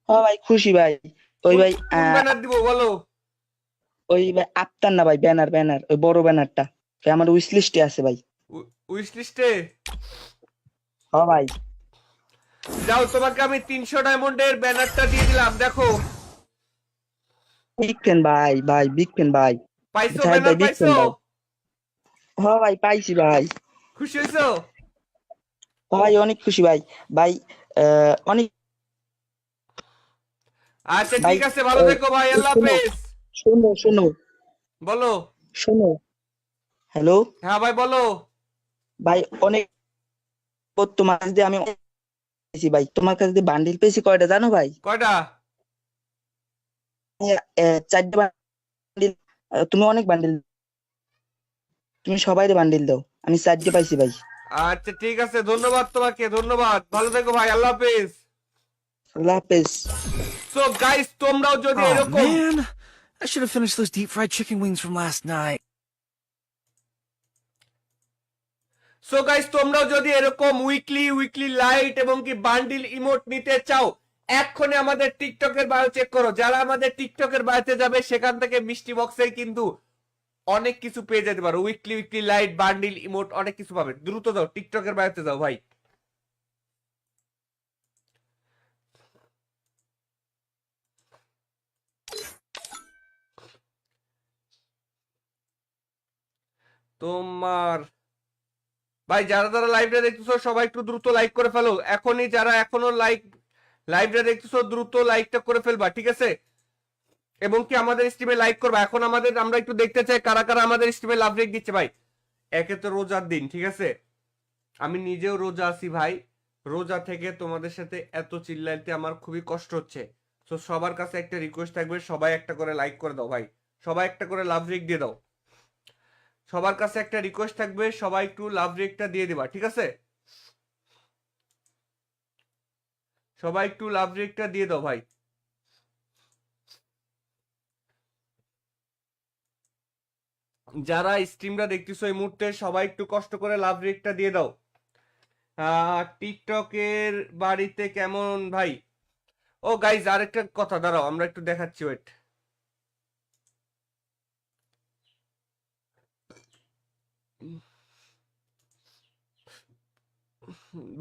হ্যাঁ ভাই খুশি ভাই। ওই ভাই কোন ব্যানার দিব বলো? ওই ভাই আপনার না ভাই, ব্যানার ব্যানার ওই বড় ব্যানারটা আমার উইশ লিস্টে আছে ভাই। উইশ লিস্টে? হ্যাঁ ভাই। যাও তোমাকে আমি 300 ডায়মন্ডের ব্যানারটা দিয়ে দিলাম, দেখো। বিগ ফ্যান ভাই, ভাই বিগ ফ্যান ভাই। পাইছো? সাহেব ব্যানার ভাই বিগ ফ্যান পাইছো? ভাই। হ্যাঁ ভাই পাইছি ভাই। খুশি হয়েছো? ভাই অনেক খুশি ভাই। ভাই অনেক। আচ্ছা ভাই ঠিক আছে, ভালো থেকো ভাই, আল্লাহ শোনো হাফেজ। শোনো শোনো বলো। শোনো। হ্যালো হ্যাঁ ভাই বলো। ভাই, অনেক তোমার কাছ দিয়ে আমি পেয়েছি ভাই, তোমার কাছ দিয়ে বান্ডিল পেয়েছি কয়টা জানো ভাই? কয়টা? 4টা বান্ডিল। তুমি অনেক বান্ডিল, তুমি সবাইরে বান্ডিল দাও, আমি 4টে পাইছি ভাই। আচ্ছা ঠিক আছে, ধন্যবাদ তোমাকে, ধন্যবাদ, ভালো থেকো ভাই, আল্লাহ হাফেজ। আল্লাহ হাফেজ। সো গাইস তোমরাও যদি Oh এরকম man, I should have finished those deep fried chicken wings from last night. So guys তোমরাও যদি এরকম উইকলি লাইট এবং কি বান্ডিল ইমোট নিতে চাও, এক্ষুনি আমাদের টিকটকের বায়ো চেক করো। যারা আমাদের টিকটকের বায়োতে যাবে সেখান থেকে মিষ্টি বক্সে কিন্তু অনেক কিছু পেয়ে যেতে পারো, উইকলি লাইট বান্ডিল ইমোট অনেক কিছু পাবে। দ্রুত যাও টিকটকের বায়োতে যাও ভাই। তোমার ভাই যারা যারা লাইভটা দেখতেছো সবাই একটু দ্রুত লাইক করে ফেলো এখনই, যারা এখনো লাইভটা দেখতেছো দ্রুত লাইকটা করে ফেলবা, ঠিক আছে? এবং কি আমাদের স্ট্রিমে লাইক করবা। এখন আমরা একটু দেখতে চাই কারা কারা আমাদের স্ট্রিমে লাভ রেক দিচ্ছে ভাই। একে তো রোজার দিন, ঠিক আছে, আমি নিজেও রোজা আছি ভাই। রোজা থেকে তোমাদের সাথে এত চিল্লাইতে আমার খুবই কষ্ট হচ্ছে। তো সবার কাছে একটা রিকোয়েস্ট থাকবে, সবাই একটা করে লাইক করে দাও ভাই, সবাই একটা করে লাভ রেক দিয়ে দাও। সবার কাছে একটা রিকোয়েস্ট থাকবে, সবাই একটু লাভ রেকটা দিয়ে দিবা, ঠিক আছে? সবাই একটু লাভ রেকটা দিয়ে দাও ভাই। যারা স্ট্রিমটা দেখতেছো এই মুহূর্তে সবাই একটু কষ্ট করে লাভ রেকটা দিয়ে দাও। টিকটকের বাড়িতে কেমন ভাই? ও গাইজ আরেকটা কথা, দাঁড়াও আমরা একটু দেখাচ্ছি, ওয়েট।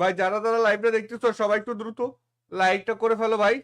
ভাই যারা যারা লাইভটা দেখতেছো সবাই একটু দ্রুত লাইকটা করে ফেলো ভাই।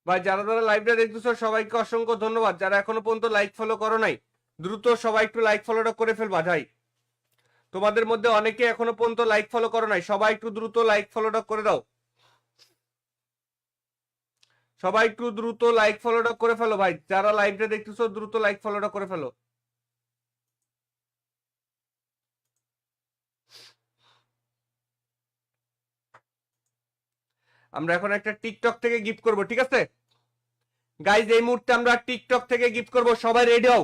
ভাই যারা যারা লাইভটা দেখতেছো সবাইকে অসংখ্য ধন্যবাদ। যারা এখনো পর্যন্ত লাইক ফলো করো নাই, দ্রুত সবাই একটু লাইক ফলোটা করে ফেলবা ভাই। তোমাদের মধ্যে অনেকে এখনো পর্যন্ত লাইক ফলো করো নাই, সবাই একটু দ্রুত লাইক ফলোটা করে দাও। সবাই একটু দ্রুত লাইক ফলোটা করে ফেলো ভাই, যারা লাইভটা দেখতেছো দ্রুত লাইক ফলোটা করে ফেলো। আমরা এখন একটা টিকটক থেকে গিফট করব, ঠিক আছে গাইজ? এই মুহূর্তে আমরা টিকটক থেকে গিফট করব, সবাই রেডি হও,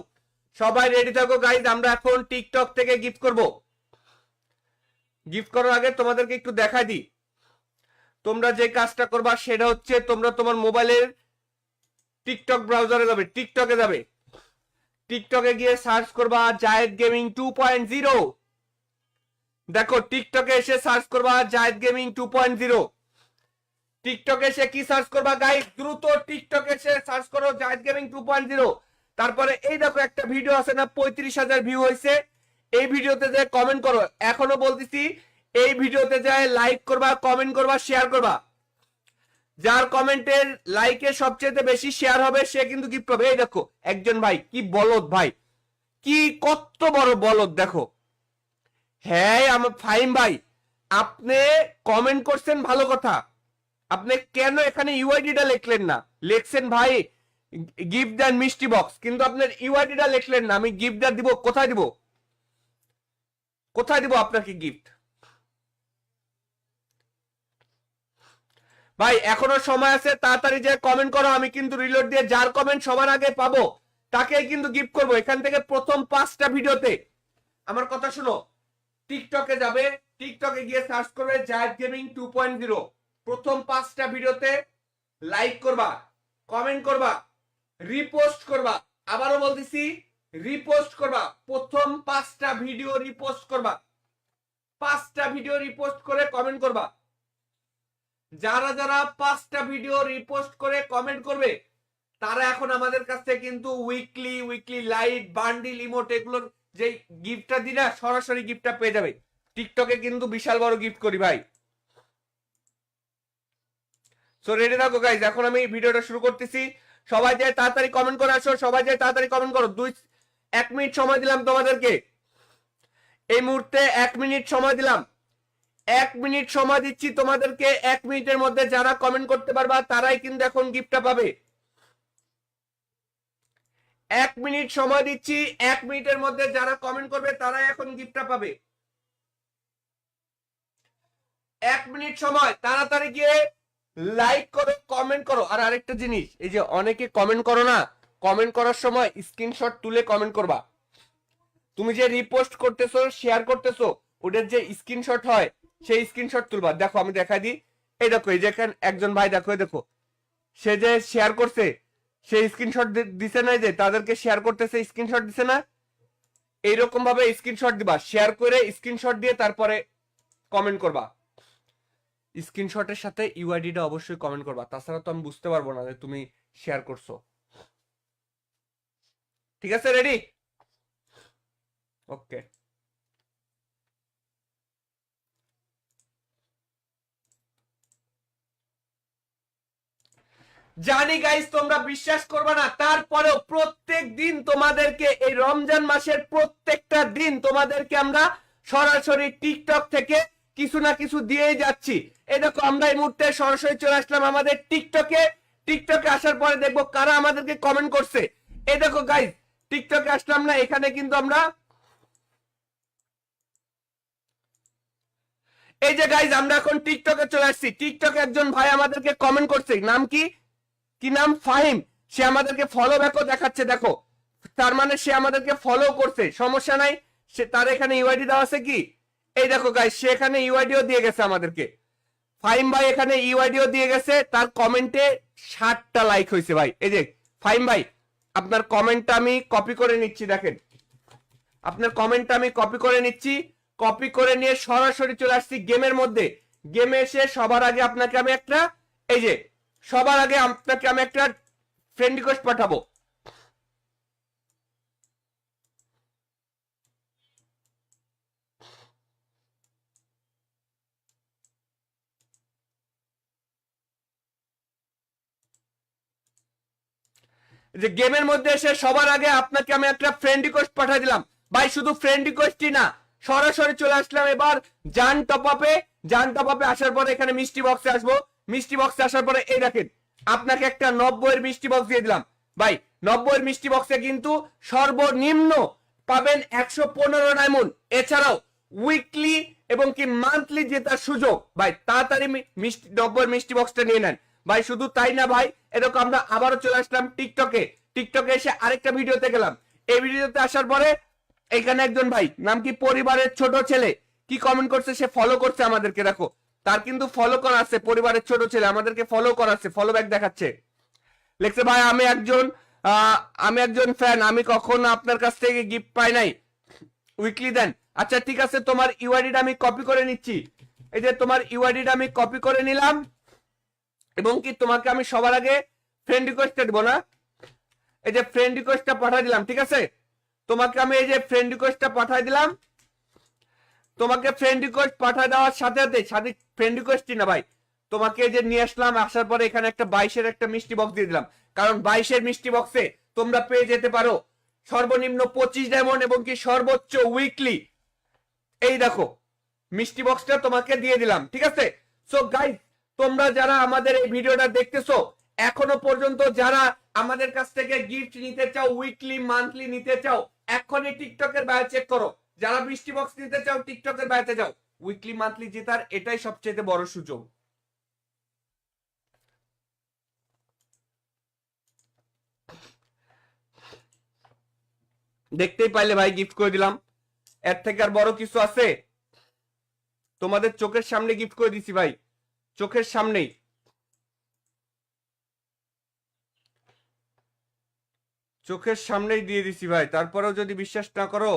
সবাই রেডি থাকো গাইজ। আমরা এখন টিকটক থেকে গিফট করব। গিফট করার আগে তোমাদেরকে একটু দেখাই দিই, তোমরা যে কাজটা করবা সেটা হচ্ছে তোমরা তোমার মোবাইলের টিকটক ব্রাউজারে যাবে, টিকটকে যাবে, টিকটকে গিয়ে সার্চ করবা জায়েদ গেমিং 2.0। দেখো টিকটকে এসে সার্চ করবা জায়েদ গেমিং 2.0। টিকটকে এসে কি সার্চ করবা গাইস? দ্রুত টিকটকে এসে সার্চ করো জায়েদ গেমিং 2.0। তারপরে এই দেখো একটা ভিডিও আছে না, 35,000 ভিউ হয়েছে। এই ভিডিওতে যে কমেন্ট করো, এখনো বলতেছি এই ভিডিওতে যায় লাইক করবা, কমেন্ট করবা, শেয়ার করবা। যার কমেন্টের লাইকে সবচেয়ে বেশি শেয়ার হবে সে কিন্তু গিফট পাবে। এই দেখো একজন ভাই, কি বলদ ভাই, কি কত বড় বলদ দেখো। হ্যাঁ আমার ফাহিম ভাই, আপনি কমেন্ট করছেন ভালো কথা, আপনি কেন এখানে ইউআইডিটা লিখলেন না? লিখছেন ভাই গিফট দেন মিষ্টি বক্স, কিন্তু আপনার ইউআইডিটা লিখলেন না। আমি গিফটটা দিব কোথায় দিব, কোথায় দিব আপনাকে গিফট? ভাই এখনো সময় আছে, তাড়াতাড়ি যে কমেন্ট করো, আমি কিন্তু রিলোড দিয়ে যার কমেন্ট সবার আগে পাবো তাকেই কিন্তু গিফট করবো। এখান থেকে প্রথম 5টা ভিডিওতে আমার কথা শুনো, টিকটকে যাবে, টিকটকে গিয়ে সার্চ করবে জায়েদ গেমিং 2.0, প্রথম 5টা ভিডিওতে লাইক করবা, কমেন্ট করবা, রিপোস্ট করবা। আবারও বলতেছি রিপোস্ট করবা, প্রথম 5টা ভিডিও রিপোস্ট করবা, 5টা ভিডিও রিপোস্ট করে কমেন্ট করবা। যারা যারা 5টা ভিডিও রিপোস্ট করে কমেন্ট করবে তারা এখন আমাদের কাছ থেকে কিন্তু উইকলি লাইট বান্ডিল ইমোট এগুলোর যে গিফটটা দিই না, সরাসরি গিফটটা পেয়ে যাবে। টিকটকে কিন্তু বিশাল বড় গিফট করি ভাই। সো রেডি থাকো গাইজ, এখন আমি ভিডিওটা শুরু করতেছি। সবাই যায় তাড়াতাড়ি কমেন্ট করে আসো, সবাই যায় তাড়াতাড়ি কমেন্ট করো। 1 মিনিট সময় দিলাম তোমাদেরকে, এই মুহূর্তে 1 মিনিট সময় দিলাম, 1 মিনিট সময় দিচ্ছি তোমাদেরকে। 1 মিনিটের মধ্যে যারা কমেন্ট করতে পারবা তারাই কিন্তু এখন গিফটটা পাবে। 1 মিনিট সময় দিচ্ছি, 1 মিনিটের মধ্যে যারা কমেন্ট করবে তারাই এখন গিফটটা পাবে। 1 মিনিট সময়, তাড়াতাড়ি গিয়ে লাইক করো, কমেন্ট করো। আর আরেকটা জিনিস, এই যে অনেকে কমেন্ট করো না, কমেন্ট করার সময় স্ক্রিনশট তুলে কমেন্ট করবা। তুমি যে রিপোস্ট করতেছো, শেয়ার করতেছো, ওটার যে স্ক্রিনশট হয় সেই স্ক্রিনশট তুলবা। দেখো আমি দেখাই দিই, এই দেখো এই যে একজন ভাই দেখো, এই দেখো সে যে শেয়ার করছে সেই স্ক্রিনশট দিছে না, যে তাদেরকে শেয়ার করতেছে স্ক্রিনশট দিছে না, এইরকম ভাবে স্ক্রিনশট দিবা, শেয়ার করে স্ক্রিনশট দিয়ে তারপরে কমেন্ট করবা। স্ক্রিনশটের সাথে ইউআইডিটা অবশ্যই কমেন্ট করবা, তাছাড়া তো আমি বুঝতে পারবো না যে তুমি শেয়ার করছো। ঠিক আছে, রেডি? ওকে। জানি গাইস তোমরা বিশ্বাস করবে না, তারপরেও প্রত্যেক দিন তোমাদেরকে, এই রমজান মাসের প্রত্যেকটা দিন তোমাদেরকে আমরা সরাসরি টিকটক থেকে কিছু না কিছু দিয়েই যাচ্ছি। এই দেখো আমরা এই মুহূর্তে সরাসরি চলে আসলাম আমাদের টিকটকে। টিকটকে আসার পরে দেখবো কারা আমাদেরকে কমেন্ট করছে। এই দেখো গাইস টিকটকে আসলাম না, এখানে কিন্তু আমরা এই যে গাইস আমরা এখন টিকটকে চলে আসছি। টিকটকে একজন ভাই আমাদেরকে কমেন্ট করছে, নাম কি, কি নাম, ফাহিম। সে আমাদেরকে ফলো ব্যাকও দেখাচ্ছে, দেখো তার মানে সে আমাদেরকে ফলো করছে, সমস্যা নাই। সে তার এখানে ইউআইডি দেওয়া আছে কি, এই দেখো গাইস সে এখানে ইউআইডিও দিয়ে গেছে আমাদেরকে। ফাহিম ভাই এখানে ইউআইডিও দিয়ে গেছে, তার কমেন্টে 60টা লাইক হয়েছে ভাই। এই যে ফাহিম ভাই আপনার কমেন্টটা আমি কপি করে নিচ্ছি, দেখেন আপনার কমেন্টটা আমি কপি করে নিচ্ছি। কপি করে নিয়ে সরাসরি চলে আসছি গেমের মধ্যে। গেমে এসে সবার আগে আপনাকে আমি একটা, এই যে সবার আগে আপনাকে আমি একটা ফ্রেন্ড রিকোয়েস্ট পাঠাবো। যে গেমের মধ্যে এসে সবার আগে আপনাকে আমি একটা ফ্রেন্ড রিকোয়েস্ট পাঠিয়ে দিলাম ভাই। শুধু ফ্রেন্ড রিকোয়েস্টই না, সরাসরি চলে আসলাম এবার জান টপ আপে। জান টপ আপে আসার পরে এখানে মিষ্টি বক্সে আসবো। মিষ্টি বক্সে আসার পরে এই দেখেন আপনাকে একটা 90-এর মিষ্টি বক্স দিয়ে দিলাম ভাই। 90-এর মিষ্টি বক্সে কিন্তু সর্বনিম্ন পাবেন 115 ডায়মন্ড, এছাড়াও উইকলি এবং কি মান্থলি জেতার সুযোগ ভাই। তাড়াতাড়ি মিষ্টি 90-এর মিষ্টি বক্সটা নিয়ে নেন ভাই। শুধু তাই না ভাই, এরকম আমরা আবারও চলে আসলাম টিকটকে। টিকটকে এসে আরেকটা ভিডিওতে গেলাম। এই ভিডিওতে আসার পরে এখানে একজন ভাই নাম কি, পরিবারের ছোট ছেলে, কি কমেন্ট করছে, সে ফলো করছে আমাদেরকে। দেখো তার কিন্তু ফলো করা আছে, পরিবারের ছোট ছেলে আমাদেরকে ফলো করা আছে, ফলো ব্যাক দেখাচ্ছে। লিখছে ভাই আমি একজন ফ্যান, আমি কখনো আপনার কাছ থেকে গিফট পাই নাই, উইকলি দেন। আচ্ছা ঠিক আছে, তোমার ইউআইডিটা আমি কপি করে নিচ্ছি। এই যে তোমার ইউআইডিটা আমি কপি করে নিলাম, এবং কি তোমাকে আমি সবার আগে ফ্রেন্ড রিকোয়েস্টটা দিব না, এই যে ফ্রেন্ড রিকোয়েস্টটা পাঠিয়ে দিলাম। ঠিক আছে, তোমাকে আমি এই যে ফ্রেন্ড রিকোয়েস্টটা পাঠিয়ে দিলাম। তোমাকে ফ্রেন্ড রিকোয়েস্ট পাঠিয়ে দেওয়ার সাথে সাথে ফ্রেন্ড রিকোয়েস্টই না ভাই, তোমাকে যে নিয়ে আসলাম, আসার পরে এখানে একটা 22-এর একটা মিষ্টি বক্স দিয়ে দিলাম, কারণ 22-এর মিষ্টি বক্সে তোমরা পেয়ে যেতে পারো সর্বনিম্ন 25 ডায়মন্ড এবং কি সর্বোচ্চ উইকলি। এই দেখো মিষ্টি বক্সটা তোমাকে দিয়ে দিলাম, ঠিক আছে। সো গাইস, তোমরা যারা আমাদের এই ভিডিওটা দেখতেছো, এখনো পর্যন্ত যারা আমাদের কাছ থেকে গিফট নিতে চাও, উইকলি মান্থলি নিতে চাও, এখনই টিকটকের বায়ো চেক করো। যারা মিষ্টি বক্স নিতে চাও টিকটকের বায়োতে যাও, উইকলি মান্থলি জেতার এটাই সবচেয়ে বড় সুযোগ। দেখতেই পাইলে ভাই, গিফট করে দিলাম, এর থেকে আর বড় কিছু আছে? তোমাদের চোখের সামনে গিফট করে দিছি ভাই, চোখের সামনেই। চোখের সামনেই দিয়ে দিছি ভাই, তারপরেও যদি বিশ্বাস না করো,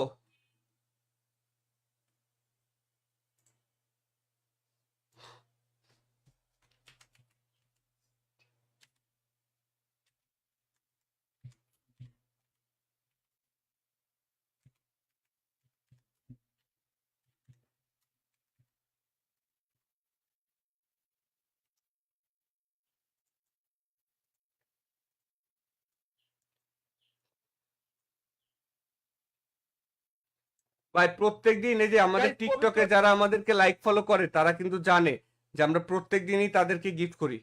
ভাই প্রত্যেকদিন এই যে আমাদের টিকটকে যারা আমাদেরকে লাইক ফলো করে তারা কিন্তু জানে যে আমরা প্রত্যেক দিনই তাদেরকে গিফট করি।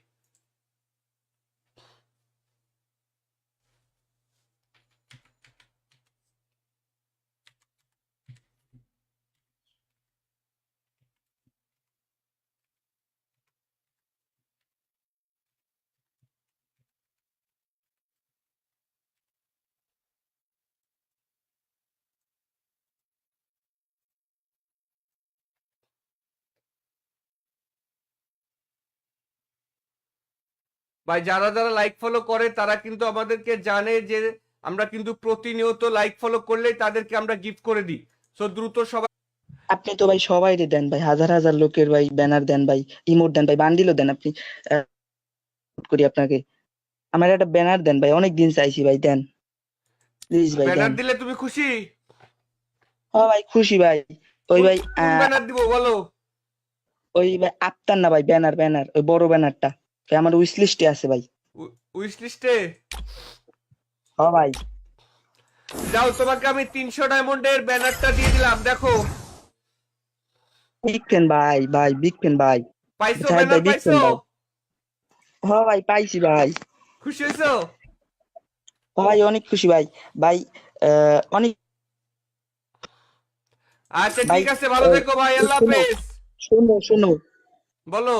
ভাই যারা যারা লাইক ফলো করে তারা কিন্তু আমাদেরকে জানে যে আমরা কিন্তু প্রতিনিয়ত লাইক ফলো করলেই তাদেরকে আমরা গিফট করে দিই। সো দ্রুত সবাই। আপনি তো ভাই সবাইরে দেন ভাই, হাজার হাজার লোকের ভাই ব্যানার দেন ভাই, ইমোট দেন ভাই, বান্ডিলও দেন আপনি। করি আপনাকে, আমার একটা ব্যানার দেন ভাই, অনেক দিন চাইছি ভাই, দেন প্লিজ ভাই ব্যানার দেন। দিলে তুমি খুশি? হ্যাঁ ভাই খুশি ভাই। ওই কোন ভাই কোন ব্যানার দিব বলো? ওই ভাই আপনার না ভাই, ব্যানার ব্যানার ওই বড় ব্যানারটা আমার উইশ লিস্টে আছে ভাই। উইশ লিস্টে? হ্যাঁ ভাই। যাও, তোমাকে আমি 300 ডায়মন্ডের ব্যানারটা দিয়ে দিলাম, দেখো। বিগ ফ্যান ভাই, ভাই বিগ ফ্যান ভাই, পাইছো? জাহিদ ব্যানার ভাই বিগ পাইছো? ফ্যান ভাই। হ্যাঁ ভাই পাইছি ভাই। খুশি হয়েছো? ভাই অনেক খুশি ভাই। ভাই অনেক। আচ্ছা ভাই ঠিক আছে, ভালো থেকো ভাই, আল্লাহ শোনো হাফেজ। শোনো শোনো বলো।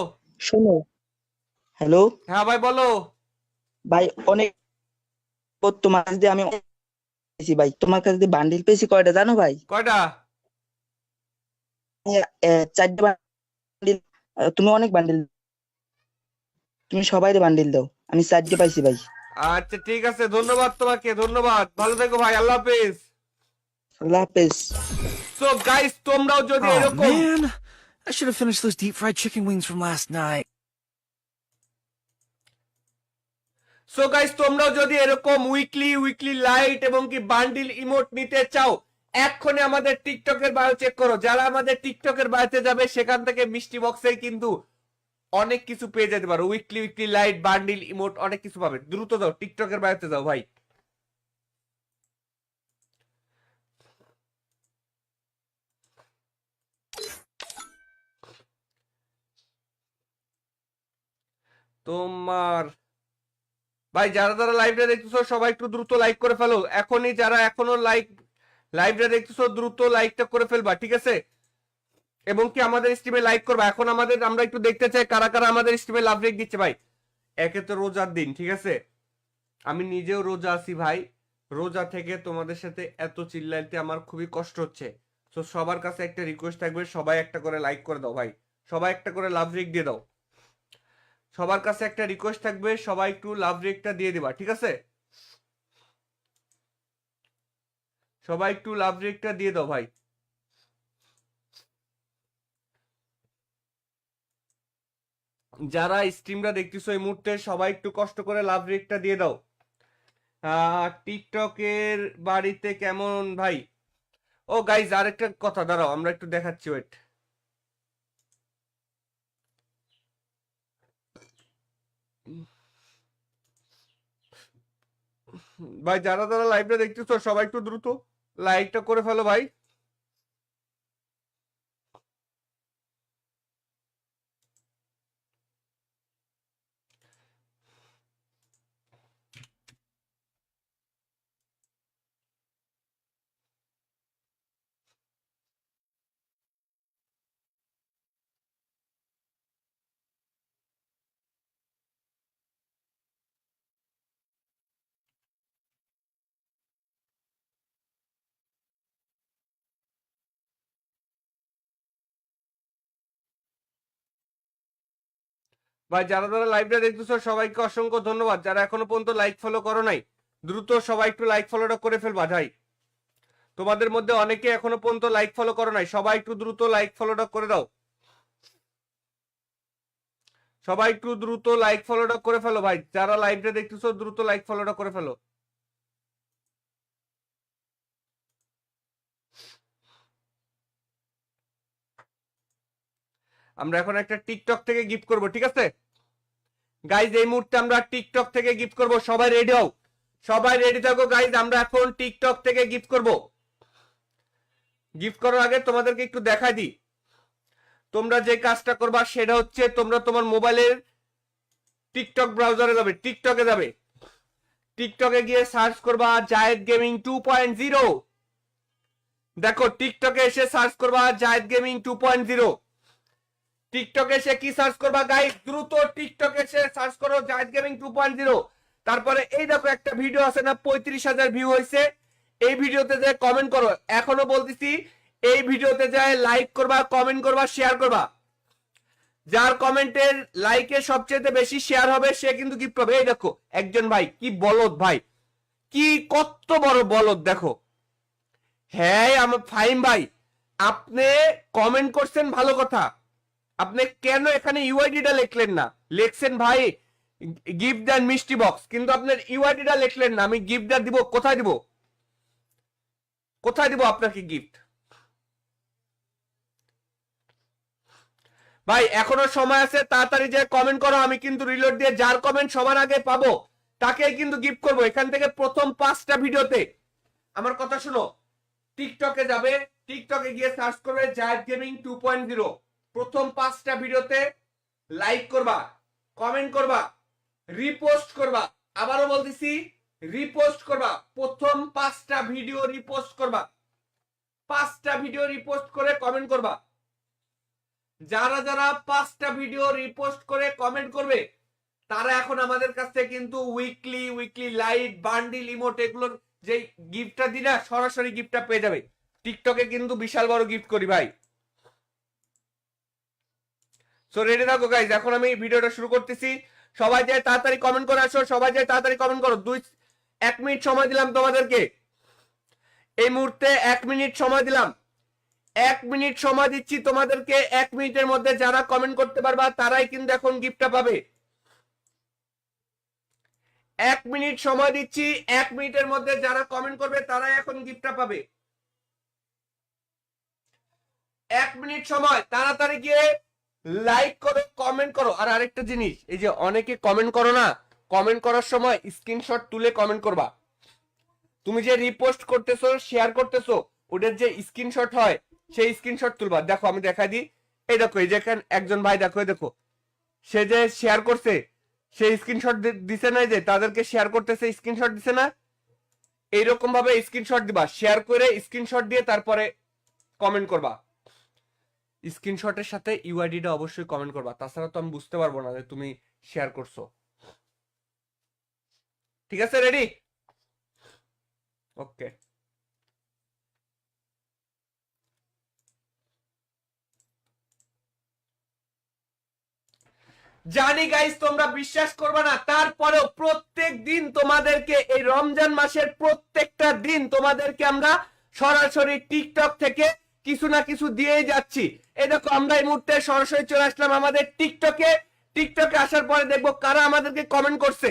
শোনো। হ্যালো হ্যাঁ ভাই বলো। ভাই, অনেক তোমার কাছ দিয়ে আমি পেয়েছি ভাই, তোমার কাছ দিয়ে বান্ডিল পেয়েছি কয়টা জানো ভাই? কয়টা? 4টা বান্ডিল। তুমি অনেক বান্ডিল, তুমি সবাইরে বান্ডিল দাও, আমি 4টে পাইছি ভাই। আচ্ছা ঠিক আছে, ধন্যবাদ তোমাকে, ধন্যবাদ, ভালো থেকো ভাই, আল্লাহ হাফেজ। আল্লাহ হাফেজ। সো গাইস, তোমরাও যদি Oh এরকম man, I should have finished those deep fried chicken wings from last night. So guys, তোমরাও যদি এরকম উইকলি লাইট এবং কি বান্ডিল ইমোট নিতে চাও, এক্ষুনি আমাদের টিকটকের বায়ো চেক করো। যারা আমাদের টিকটকের বায়োতে যাবে সেখান থেকে মিষ্টি বক্সে কিন্তু অনেক কিছু পেয়ে যেতে পারো, উইকলি লাইট বান্ডিল ইমোট অনেক কিছু পাবে। দ্রুত যাও, টিকটকের বায়োতে যাও ভাই। তোমার ভাই যারা যারা লাইভটা দেখতেছো সবাই একটু দ্রুত লাইক করে ফেলো এখনই, যারা এখনো লাইভটা দেখতেছো দ্রুত লাইকটা করে ফেলবা, ঠিক আছে। এবং কি আমাদের স্ট্রিমে লাইক করবা। এখন আমরা একটু দেখতে চাই কারা কারা আমাদের স্ট্রিমে লাভ রেক দিচ্ছে ভাই। একে তো রোজার দিন, ঠিক আছে, আমি নিজেও রোজা আছি ভাই। রোজা থেকে তোমাদের সাথে এত চিল্লাইতে আমার খুবই কষ্ট হচ্ছে। তো সবার কাছে একটা রিকোয়েস্ট থাকবে, সবাই একটা করে লাইক করে দাও ভাই, সবাই একটা করে লাভ রেক দিয়ে দাও। সবার কাছে একটা রিকোয়েস্ট থাকবে, সবাই একটু লাভ রেকটা দিয়ে দিবা, ঠিক আছে। সবাই একটু লাভ রেকটা দিয়ে দাও ভাই। যারা স্ট্রিমটা দেখতেছো এই মুহূর্তে সবাই একটু কষ্ট করে লাভ রেকটা দিয়ে দাও। টিকটকের বাড়িতে কেমন ভাই? ও গাইজ, আরেকটা কথা, দাঁড়াও আমরা একটু দেখাচ্ছি, ওয়েট। ভাই যারা যারা লাইভটা দেখতেছো সবাই একটু দ্রুত লাইকটা করে ফেলো ভাই। ভাই যারা যারা লাইভটা দেখতেছো সবাইকে অসংখ্য ধন্যবাদ। যারা এখনো পর্যন্ত লাইক ফলো করো নাই দ্রুত সবাই একটু লাইক ফলোটা করে ফেলবা ভাই। তোমাদের মধ্যে অনেকে এখনো পর্যন্ত লাইক ফলো করো নাই, সবাই একটু দ্রুত লাইক ফলোটা করে দাও। সবাই একটু দ্রুত লাইক ফলোটা করে ফেলো ভাই, যারা লাইভটা দেখতেছো দ্রুত লাইক ফলোটা করে ফেলো। আমরা এখন একটা টিকটক থেকে গিফট করব, ঠিক আছে গাইজ? এই মুহূর্তে আমরা টিকটক থেকে গিফট করব, সবাই রেডি হও, সবাই রেডি থাকো গাইজ। আমরা এখন টিকটক থেকে গিফট করব। গিফট করার আগে তোমাদেরকে একটু দেখাই দিই, তোমরা যে কাজটা করবা সেটা হচ্ছে তোমরা তোমার মোবাইলের টিকটক ব্রাউজারে যাবে, টিকটকে যাবে, টিকটকে গিয়ে সার্চ করবা জায়েদ গেমিং 2.0। দেখো টিকটকে এসে সার্চ করবা জায়েদ গেমিং 2.0। টিকটকে এসে কি সার্চ করবা গাইস? দ্রুত টিকটকে এসে সার্চ করো জায়েদ গেমিং 2.0। তারপরে এই দেখো একটা ভিডিও আছে না, 35,000 ভিউ হয়েছে। এই ভিডিওতে যে কমেন্ট করো, এখনো বলতেছি এই ভিডিওতে যায় লাইক করবা, কমেন্ট করবা, শেয়ার করবা। যার কমেন্টের লাইকে সবচেয়ে বেশি শেয়ার হবে সে কিন্তু গিফট পাবে। এই দেখো একজন ভাই, কি বলদ ভাই, কি কত বড় বলদ দেখো। হ্যাঁ আমার ফাহিম ভাই, আপনি কমেন্ট করছেন ভালো কথা, আপনি কেন এখানে ইউআইডিটা লিখলেন না? লিখছেন ভাই গিফট দেন মিষ্টি বক্স, কিন্তু আপনার ইউআইডিটা লিখলেন না। আমি গিফটটা দিব কোথায় দিব? কোথায় দিব আপনাকে গিফট? ভাই এখনো সময় আছে, তাড়াতাড়ি যে কমেন্ট করো, আমি কিন্তু রিলোড দিয়ে যার কমেন্ট সবার আগে পাবো তাকেই কিন্তু গিফট করবো। এখান থেকে প্রথম 5টা ভিডিওতে, আমার কথা শুনো, টিকটকে যাবে, টিকটকে গিয়ে সার্চ করবে জায়েদ গেমিং 2.0। প্রথম 5টা ভিডিওতে লাইক করবা, কমেন্ট করবা, রিপোস্ট করবা। আবারও বলতেছি রিপোস্ট করবা, প্রথম 5টা ভিডিও রিপোস্ট করবা, 5টা ভিডিও রিপোস্ট করে কমেন্ট করবা। যারা যারা 5টা ভিডিও রিপোস্ট করে কমেন্ট করবে তারা এখন আমাদের কাছ থেকে কিন্তু উইকলি লাইট বান্ডিল ইমোট এগুলোর যে গিফটটা দিনা সরাসরি গিফটটা পেয়ে যাবে। টিকটকে কিন্তু বিশাল বড় গিফট করি ভাই। সো রেডি থাকো গাইজ, এখন আমি ভিডিওটা শুরু করতেছি। সবাই যায় তাড়াতাড়ি কমেন্ট করে আসো, সবাই যায় তাড়াতাড়ি কমেন্ট করো। 1 মিনিট সময় দিলাম তোমাদেরকে, এই মুহূর্তে 1 মিনিট সময় দিলাম, 1 মিনিট সময় দিচ্ছি তোমাদেরকে। 1 মিনিটের মধ্যে যারা কমেন্ট করতে পারবা তারাই কিন্তু এখন গিফটটা পাবে। 1 মিনিট সময় দিচ্ছি, 1 মিনিটের মধ্যে যারা কমেন্ট করবে তারাই এখন গিফটটা পাবে। 1 মিনিট সময়, তাড়াতাড়ি গিয়ে লাইক করো, কমেন্ট করো। আর আরেকটা জিনিস, এই যে অনেকে কমেন্ট করো না, কমেন্ট করার সময় স্ক্রিনশট তুলে কমেন্ট করবা। তুমি যে রিপোস্ট করতেছো, শেয়ার করতেছো, ওটার যে স্ক্রিনশট হয় সেই স্ক্রিনশট তুলবা। দেখো আমি দেখাই দিই, এই দেখো এই যেখানে একজন ভাই দেখো, এই দেখো সে যে শেয়ার করছে সেই স্ক্রিনশট দিছে না, যে তাদেরকে শেয়ার করতেছে স্ক্রিনশট দিছে না, এইরকম ভাবে স্ক্রিনশট দিবা, শেয়ার করে স্ক্রিনশট দিয়ে তারপরে কমেন্ট করবা। স্ক্রিনশটের সাথে ইউআইডিটা অবশ্যই কমেন্ট করবা, তাছাড়া তো আমি বুঝতে পারবো না যে তুমি শেয়ার করছো। ঠিক আছে, রেডি? ওকে। জানি গাইস তোমরা বিশ্বাস করবে না, তারপরেও প্রত্যেক দিন তোমাদেরকে এই রমজান মাসের প্রত্যেকটা দিন তোমাদেরকে আমরা সরাসরি টিকটক থেকে কিছু না কিছু দিয়েই যাচ্ছি। এই দেখো আমরা এই মুহূর্তে সরাসরি চলে আসলাম আমাদের টিকটকে। টিকটকে আসার পরে দেখবো কারা আমাদেরকে কমেন্ট করছে।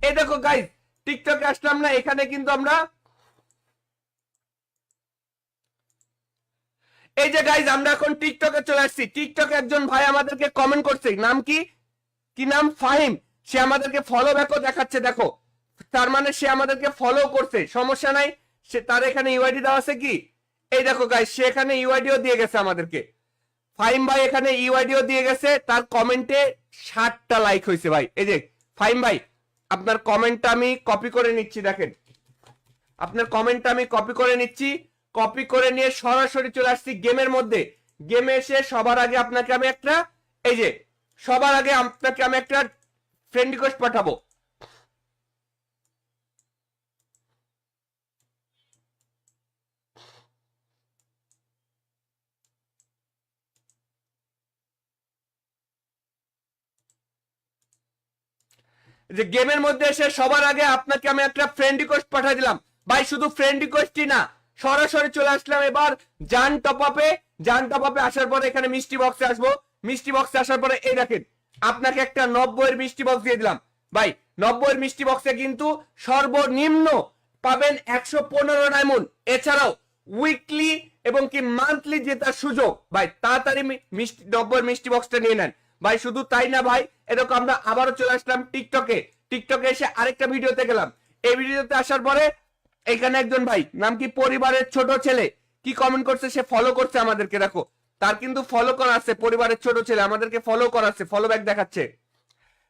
এই দেখো গাইস টিকটকে আসলাম না, এখানে কিন্তু আমরা এই যে গাইস আমরা এখন টিকটকে চলে আসছি। টিকটকে একজন ভাই আমাদেরকে কমেন্ট করছে, নাম কি, কি নাম? ফাহিম। সে আমাদেরকে ফলো ব্যাকও দেখাচ্ছে, দেখো তার মানে সে আমাদেরকে ফলো করছে, সমস্যা নাই। সে তার এখানে ইউআইডি দেওয়া আছে কি, এই দেখো গাইস, সে এখানে ইউআইডিও দিয়ে গেছে আমাদেরকে। ফাইম ভাই এখানে ইউআইডিও দিয়ে গেছে, তার কমেন্টে 60টা লাইক হয়েছে ভাই। এই যে ফাইম ভাই, আপনার কমেন্টটা আমি কপি করে নিচ্ছি, দেখেন আপনার কমেন্টটা আমি কপি করে নিচ্ছি। কপি করে নিয়ে সরাসরি চলে আসছি গেমের মধ্যে। গেমে এসে সবার আগে আপনাকে আমি একটা, এই যে সবার আগে আপনাকে আমি একটা ফ্রেন্ড রিকোয়েস্ট পাঠাবো। যে গেমের মধ্যে এসে সবার আগে আপনাকে আমি একটা ফ্রেন্ড রিকোয়েস্ট পাঠিয়ে দিলাম ভাই। শুধু ফ্রেন্ড রিকোয়েস্টই না, সরাসরি চলে আসলাম এবার জান টপ আপে। জান টপ আপে আসার পরে এখানে মিষ্টি বক্সে আসবো। মিষ্টি বক্সে আসার পরে এই দেখেন, আপনাকে একটা 90-এর মিষ্টি বক্স দিয়ে দিলাম ভাই। 90-এর মিষ্টি বক্সে কিন্তু সর্বনিম্ন পাবেন 115 ডায়মন্ড। এছাড়াও উইকলি এবং কি মান্থলি জেতার সুযোগ ভাই। তাড়াতাড়ি মিষ্টি 90-এর মিষ্টি বক্সটা নিয়ে নেন ভাই। শুধু তাই না ভাই, এরকম আমরা আবারও চলে আসলাম টিকটকে। টিকটকে এসে আরেকটা ভিডিওতে গেলাম। এই ভিডিওতে আসার পরে এখানে একজন ভাই, নাম কি পরিবারের ছোট ছেলে, কি কমেন্ট করছে, সে ফলো করছে আমাদেরকে। দেখো তার কিন্তু ফলো করা আছে, পরিবারের ছোট ছেলে আমাদেরকে ফলো করা আছে, ফলো ব্যাক দেখাচ্ছে।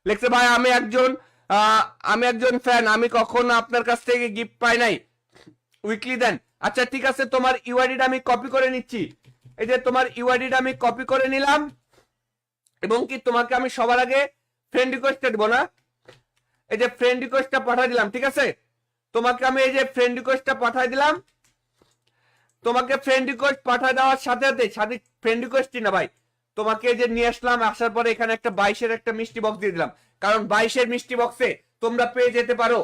লেখছে ভাই আমি একজন ফ্যান, আমি কখনো আপনার কাছ থেকে গিফট পাই নাই, উইকলি দেন। আচ্ছা ঠিক আছে, তোমার ইউআইডিটা আমি কপি করে নিচ্ছি। এই যে তোমার ইউআইডিটা আমি কপি করে নিলাম, এবং কি তোমাকে আমি সবার আগে ফ্রেন্ড রিকোয়েস্টটা দিব না, এই যে ফ্রেন্ড রিকোয়েস্টটা পাঠিয়ে দিলাম, ঠিক আছে। তোমাকে আমি এই যে ফ্রেন্ড রিকোয়েস্টটা পাঠিয়ে দিলাম। তোমাকে ফ্রেন্ড রিকোয়েস্ট পাঠিয়ে দেওয়ার সাথে সাথে ফ্রেন্ড রিকোয়েস্টই না ভাই, তোমাকে যে নিয়ে আসলাম, আসার পরে এখানে একটা 22-এর একটা মিষ্টি বক্স দিয়ে দিলাম। কারণ 22-এর মিষ্টি বক্সে তোমরা পেয়ে যেতে পারো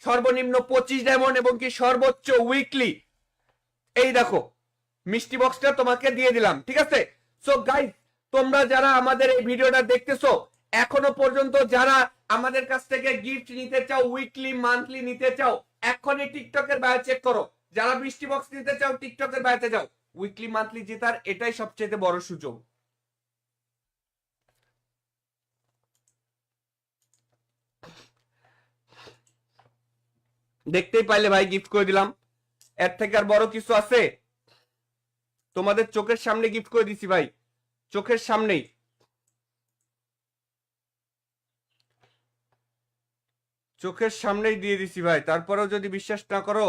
সর্বনিম্ন 25 ডায়মন্ড এবং কি সর্বোচ্চ উইকলি। এই দেখো মিষ্টি বক্সটা তোমাকে দিয়ে দিলাম, ঠিক আছে। সো গাইস, তোমরা যারা আমাদের এই ভিডিওটা দেখতেছো, এখনো পর্যন্ত যারা আমাদের কাছ থেকে গিফট নিতে চাও, উইকলি মান্থলি নিতে চাও, এখনই টিকটকের বায়ো চেক করো। যারা মিষ্টি বক্স নিতে চাও টিকটকের বায়োতে যাও। উইকলি মান্থলি জেতার এটাই সবচেয়ে বড় সুযোগ। দেখতেই পাইলে ভাই, গিফট করে দিলাম। এর থেকে আর বড় কিছু আছে? তোমাদের চোখের সামনে গিফট করে দিছি ভাই, চোখের সামনেই। চোখের সামনেই দিয়ে দিছি ভাই, তারপরেও যদি বিশ্বাস না করো,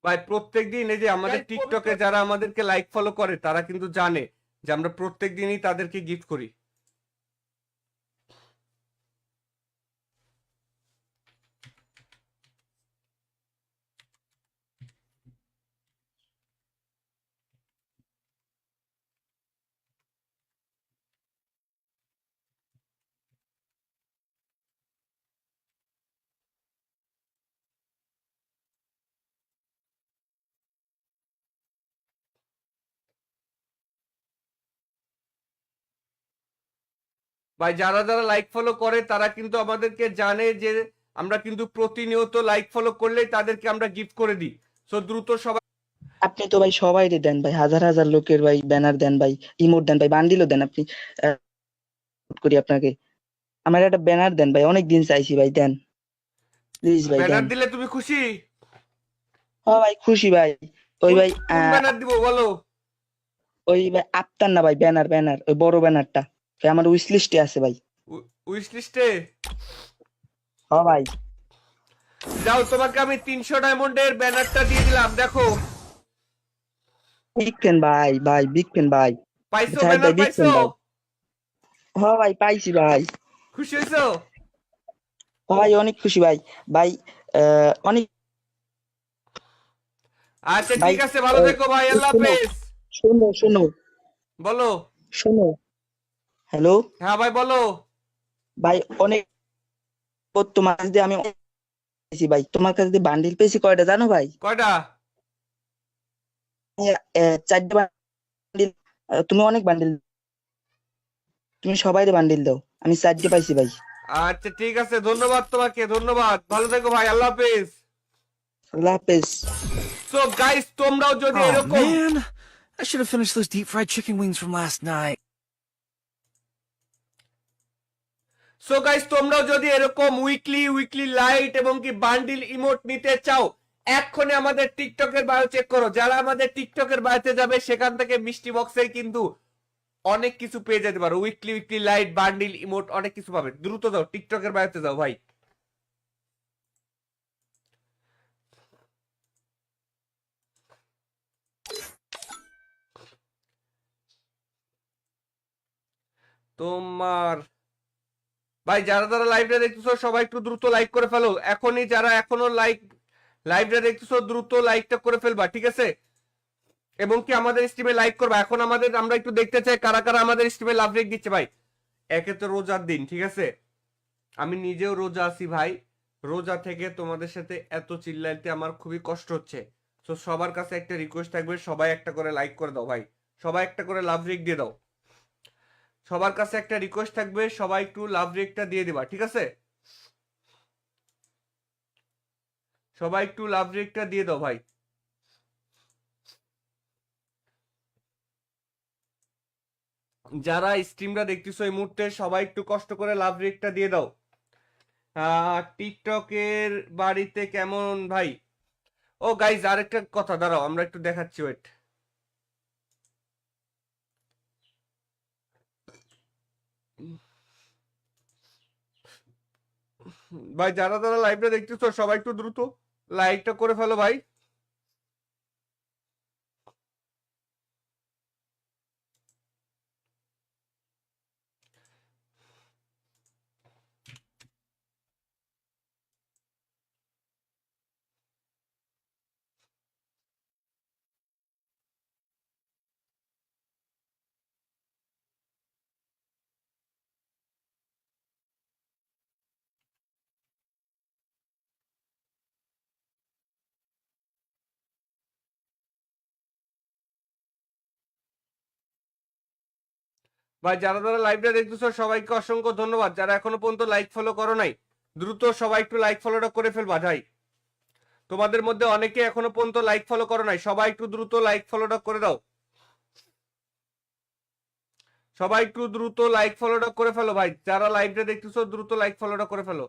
ভাই প্রত্যেকদিন এই যে আমাদের টিকটকে যারা আমাদেরকে লাইক ফলো করে, তারা কিন্তু জানে যে আমরা প্রত্যেক দিনই তাদেরকে গিফট করি। ভাই যারা যারা লাইক ফলো করে তারা কিন্তু আমাদেরকে জানে যে আমরা কিন্তু প্রতিনিয়ত লাইক ফলো করলেই তাদেরকে আমরা গিফট করে দিই। সো দ্রুত সবাই, আপনি তো ভাই সবাইরে দেন ভাই, হাজার হাজার লোকের ভাই ব্যানার দেন ভাই, ইমোট দেন ভাই, বান্ডিলও দেন আপনি। করি আপনাকে, আমার একটা ব্যানার দেন ভাই, অনেক দিন চাইছি ভাই, দেন প্লিজ ভাই ব্যানার দেন। দিলে তুমি খুশি? হ্যাঁ ভাই খুশি ভাই। ওই ভাই কোন ব্যানার দিব বলো? ওই ভাই আফতার না ভাই, ব্যানার ব্যানার ওই বড় ব্যানারটা ভাই, আমার উইশ লিস্টে আছে ভাই। উইশ লিস্টে? হ্যাঁ ভাই। যাও, তোমাকে আমি 300 ডায়মন্ডের ব্যানারটা দিয়ে দিলাম, দেখো। বিগ ফ্যান ভাই, ভাই বিগ ফ্যান ভাই। পাইছো জাহিদ ব্যানার ভাই বিগ পাইছো? ফ্যান ভাই। হ্যাঁ ভাই পাইছি ভাই। খুশি হয়েছো? ভাই অনেক খুশি ভাই। ভাই অনেক। আচ্ছা ভাই ঠিক আছে, ভালো থেকো ভাই, আল্লাহ শোনো হাফেজ। শোনো শোনো বলো। শোনো, হ্যালো হ্যাঁ ভাই বলো। ভাই, অনেক তোমার দিয়ে আমি পাইছি ভাই, তোমার কাছে বান্ডিল পেয়েছি কয়টা জানো ভাই? কয়টা? 4টা বান্ডিল। তুমি অনেক বান্ডিল, তুমি সবাইরে বান্ডিল দাও, আমি 4টে পাইছি ভাই। আচ্ছা ঠিক আছে, ধন্যবাদ তোমাকে, ধন্যবাদ, ভালো থেকো ভাই, আল্লাহ হাফেজ। আল্লাহ হাফেজ। সো গাইস, তোমরাও যদি Oh এরকম man, I should have finished those deep fried chicken wings from last night. তোমরাও যদি এরকম উইকলি লাইট এবং কি বান্ডিল ইমোট নিতে চাও, এক্ষুনি আমাদের টিকটকের বায়ো চেক করো। যারা আমাদের টিকটকের বায়োতে যাবে সেখান থেকে মিষ্টি বক্সে কিন্তু অনেক কিছু পেয়ে যেতে পারো, উইকলি লাইট, বান্ডিল ইমোট, অনেক কিছু পাবে। দ্রুত যাও, টিকটকের বায়োতে যাও ভাই। তোমার ভাই যারা যারা লাইভটা দেখতেছো সবাই একটু দ্রুত লাইক করে ফেলো এখনই। যারা এখনো লাইভটা দেখতেছো দ্রুত লাইকটা করে ফেলবা, ঠিক আছে? এবং কি আমাদের স্ট্রিমে লাইক করবা। এখন আমরা একটু দেখতে চাই কারা কারা আমাদের স্ট্রিমে লাভ রেক দিচ্ছে ভাই। একে তো রোজার দিন, ঠিক আছে, আমি নিজেও রোজা আছি ভাই। রোজা থেকে তোমাদের সাথে এত চিল্লাইতে আমার খুবই কষ্ট হচ্ছে। তো সবার কাছে একটা রিকোয়েস্ট থাকবে, সবাই একটা করে লাইক করে দাও ভাই, সবাই একটা করে লাভ রেক দিয়ে দাও। সবার কাছে একটা রিকোয়েস্ট থাকবে, সবাই একটু লাভ রেকটা দিয়ে দিবা, ঠিক আছে? সবাই একটু লাভ রেকটা দিয়ে দাও ভাই। যারা স্ট্রিমটা দেখতেছো এই মুহূর্তে সবাই একটু কষ্ট করে লাভ রেকটা দিয়ে দাও। টিকটকের বাড়িতে কেমন ভাই? ও গাইজ, আরেকটা কথা, দাঁড়াও আমরা একটু দেখাচ্ছি, ওয়েট। ভাই যারা যারা লাইভটা দেখতেছো সবাই একটু দ্রুত লাইকটা করে ফেলো ভাই। ভাই যারা যারা লাইভটা দেখতেছো সবাইকে অসংখ্য ধন্যবাদ। যারা এখনো পর্যন্ত লাইক ফলো করো নাই, দ্রুত সবাই একটু লাইক ফলোটা করে ফেলবা ভাই। তোমাদের মধ্যে অনেকে এখনো পর্যন্ত লাইক ফলো করো নাই, সবাই একটু দ্রুত লাইক ফলোটা করে দাও। সবাই একটু দ্রুত লাইক ফলোটা করে ফেলো ভাই, যারা লাইভটা দেখতেছো দ্রুত লাইক ফলোটা করে ফেলো।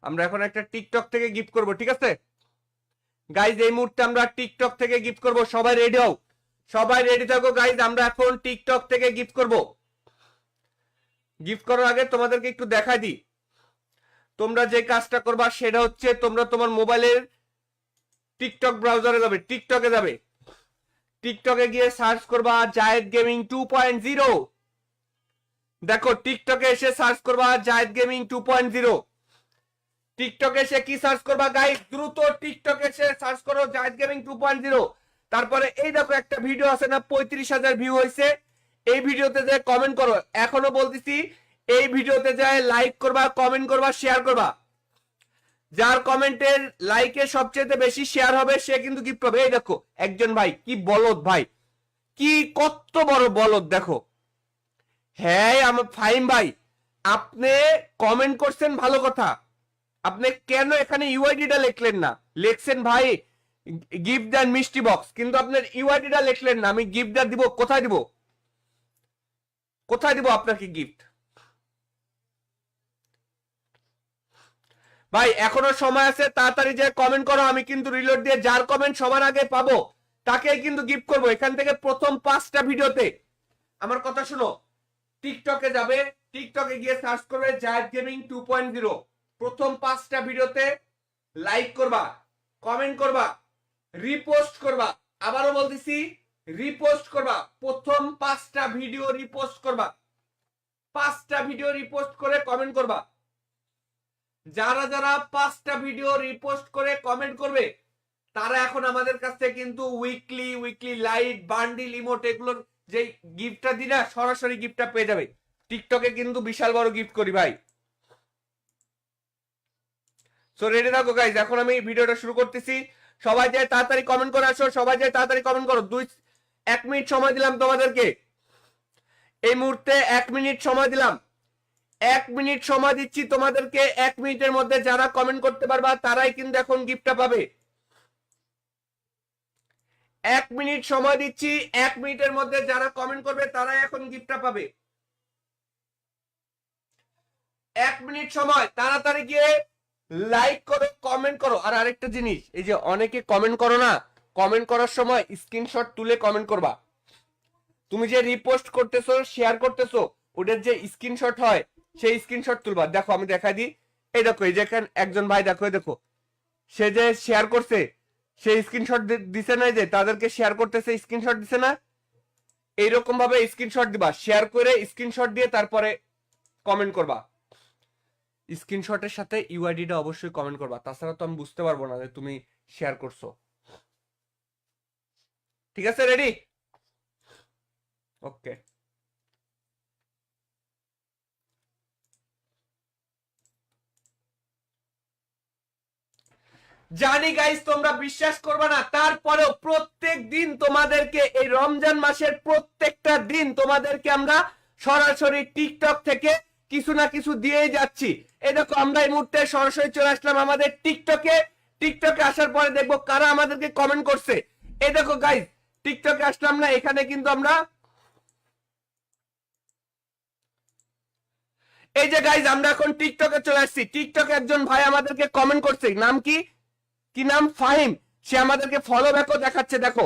আমরা এখন একটা টিকটক থেকে গিফট করব, ঠিক আছে গাইজ? এই মুহূর্তে আমরা টিকটক থেকে গিফট করব, সবাই রেডি হও, সবাই রেডি থাকো গাইজ। আমরা এখন টিকটক থেকে গিফট করব। গিফট করার আগে তোমাদেরকে একটু দেখাই দিই। তোমরা যে কাজটা করবা সেটা হচ্ছে তোমরা তোমার মোবাইলের টিকটক ব্রাউজারে যাবে, টিকটকে যাবে, টিকটকে গিয়ে সার্চ করবা জায়েদ গেমিং 2.0। দেখো টিকটকে এসে সার্চ করবা জায়েদ গেমিং 2.0। টিকটকে এসে কি সার্চ করবা গাইস? দ্রুত টিকটকে এসে সার্চ করো জায়েদ গেমিং 2.0। তারপরে এই দেখো একটা ভিডিও আছে না, 35,000 ভিউ হয়েছে। এই ভিডিওতে যে কমেন্ট করো, এখনো বলতেছি, এই ভিডিওতে যায় লাইক করবা, কমেন্ট করবা, শেয়ার করবা। যার কমেন্টের লাইকে সবচেয়ে বেশি শেয়ার হবে সে কিন্তু গিফট পাবে। এই দেখো একজন ভাই, কি বলদ ভাই, কি কত বড় বলদ দেখো। হ্যাঁ আমার ফাইম ভাই, আপনি কমেন্ট করছেন ভালো কথা, আপনি কেন এখানে ইউআইডিটা লিখলেন না? লিখছেন ভাই গিফট দেন মিষ্টি বক্স, কিন্তু আপনার ইউআইডিটা লিখলেন না। আমি গিফটটা দিব কোথায় দিব? কোথায় দিব আপনাকে গিফট? ভাই এখনো সময় আছে, তাড়াতাড়ি যে কমেন্ট করো, আমি কিন্তু রিলোড দিয়ে যার কমেন্ট সবার আগে পাবো তাকে কিন্তু গিফট করবো। এখান থেকে প্রথম 5টা ভিডিওতে, আমার কথা শুনো, টিকটকে যাবে, টিকটকে গিয়ে সার্চ করবে জায়েদ গেমিং 2.0। প্রথম 5টা ভিডিওতে লাইক করবা, কমেন্ট করবা, রিপোস্ট করবা। আবারও বলতেছি, রিপোস্ট করবা। প্রথম 5টা ভিডিও রিপোস্ট করবা, 5টা ভিডিও রিপোস্ট করে কমেন্ট করবা। যারা যারা 5টা ভিডিও রিপোস্ট করে কমেন্ট করবে তারা এখন আমাদের কাছ থেকে কিন্তু উইকলি লাইট, বান্ডিল, ইমোট এগুলোর যে গিফটটা দিই না সরাসরি গিফটটা পেয়ে যাবে। টিকটকে কিন্তু বিশাল বড় গিফট করি ভাই। সো রেডি থাকো গাইজ, এখন আমি ভিডিওটা শুরু করতেছি। সবাই যায় তাড়াতাড়ি কমেন্ট করে আসো, সবাই যায় তাড়াতাড়ি কমেন্ট করো। 1 মিনিট সময় দিলাম তোমাদেরকে, এই মুহূর্তে 1 মিনিট সময় দিলাম। 1 মিনিট সময় দিচ্ছি তোমাদেরকে। 1 মিনিটের মধ্যে যারা কমেন্ট করতে পারবা তারাই কিন্তু এখন গিফটটা পাবে। 1 মিনিট সময় দিচ্ছি, 1 মিনিটের মধ্যে যারা কমেন্ট করবে তারাই এখন গিফটটা পাবে। 1 মিনিট সময়, তাড়াতাড়ি গিয়ে লাইক করো, কমেন্ট করো। আর আরেকটা জিনিস, এই যে অনেকে কমেন্ট করো না, কমেন্ট করার সময় স্ক্রিনশট তুলে কমেন্ট করবা। তুমি যে রিপোস্ট করতেছো, শেয়ার করতেছো, ওটার যে স্ক্রিনশট হয় সেই স্ক্রিনশট তুলবা। দেখো আমি দেখাই দিই, এই দেখো এই যে এখানে একজন ভাই দেখো, এই দেখো সে যে শেয়ার করছে সেই স্ক্রিনশট দিছে না, যে তাদেরকে শেয়ার করতেছে স্ক্রিনশট দিছে না, এইরকম ভাবে স্ক্রিনশট দিবা। শেয়ার করে স্ক্রিনশট দিয়ে তারপরে কমেন্ট করবা। স্ক্রিনশটের সাথে ইউআইডিটা অবশ্যই কমেন্ট করবা, তাছাড়া তো আমি বুঝতে পারবো না যে তুমি শেয়ার করছো। ঠিক আছে, রেডি? ওকে। জানি গাইস তোমরা বিশ্বাস করবে না, তারপরেও প্রত্যেক দিন তোমাদেরকে, এই রমজান মাসের প্রত্যেকটা দিন তোমাদেরকে আমরা সরাসরি টিকটক থেকে কিছু না কিছু দিয়েই যাচ্ছি। এই দেখো আমরা এই মুহূর্তে সরাসরি চলে আসলাম আমাদের টিকটকে। টিকটকে আসার পরে দেখবো কারা আমাদেরকে কমেন্ট করছে। এই দেখো গাইস, টিকটকে আসলাম না, এখানে কিন্তু আমরা এই যে গাইস আমরা এখন টিকটকে চলে আসছি। টিকটকে একজন ভাই আমাদেরকে কমেন্ট করছে, নাম কি কি নাম? ফাহিম। সে আমাদেরকে ফলো ব্যাকও দেখাচ্ছে, দেখো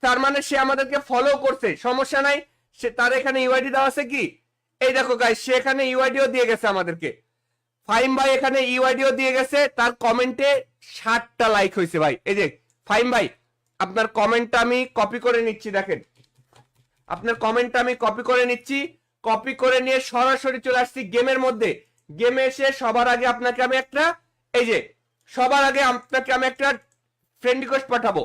তার মানে সে আমাদেরকে ফলো করছে, সমস্যা নাই। সে তার এখানে ইউআইডি দেওয়া আছে কি, এই দেখো গাইস সে এখানে ইউআইডিও দিয়ে গেছে আমাদেরকে। ফাহিম ভাই এখানে ইউআইডিও দিয়ে গেছে, তার কমেন্টে 60টা লাইক হয়েছে ভাই। এই যে ফাহিম ভাই আপনার কমেন্টটা আমি কপি করে নিচ্ছি, দেখেন আপনার কমেন্টটা আমি কপি করে নিচ্ছি। কপি করে নিয়ে সরাসরি চলে আসছি গেমের মধ্যে। গেমে এসে সবার আগে আপনাকে আমি একটা, এই যে সবার আগে আপনাকে আমি একটা ফ্রেন্ড রিকোয়েস্ট পাঠাবো।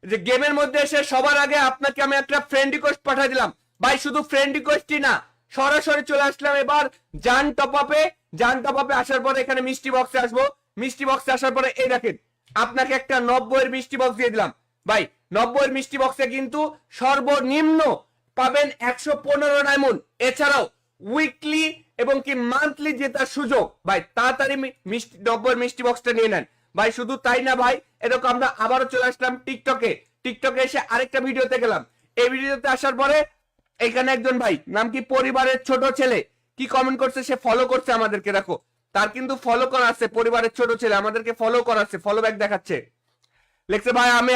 যে গেমের মধ্যে এসে সবার আগে আপনাকে আমি একটা ফ্রেন্ড রিকোয়েস্ট পাঠিয়ে দিলাম ভাই। শুধু ফ্রেন্ড রিকোয়েস্টই না, সরাসরি চলে আসলাম এবার জান টপ আপে। জান টপ আপে আসার পরে এখানে মিষ্টি বক্সে আসবো। মিষ্টি বক্সে আসার পরে এই দেখেন আপনাকে একটা 90 এর মিষ্টি বক্স দিয়ে দিলাম ভাই। 90 এর মিষ্টি বক্সে কিন্তু সর্বনিম্ন পাবেন 115 ডায়মন্ড। এছাড়াও উইকলি এবং কি মান্থলি জেতার সুযোগ ভাই। তাড়াতাড়ি মিষ্টি 90 এর মিষ্টি বক্সটা নিয়ে নেন ভাই। শুধু তাই না ভাই, এরকম আমরা আবারও চলে আসলাম টিকটকে। টিকটকে এসে আরেকটা ভিডিওতে গেলাম। এই ভিডিওতে আসার পরে এখানে একজন ভাই নাম কি পরিবারের ছোট ছেলে কি কমেন্ট করছে, সে ফলো করছে আমাদেরকে। দেখো তার কিন্তু ফলো করা আছে, পরিবারের ছোট ছেলে আমাদেরকে ফলো করা আছে, ফলো ব্যাক দেখাচ্ছে। লেখছে ভাই আমি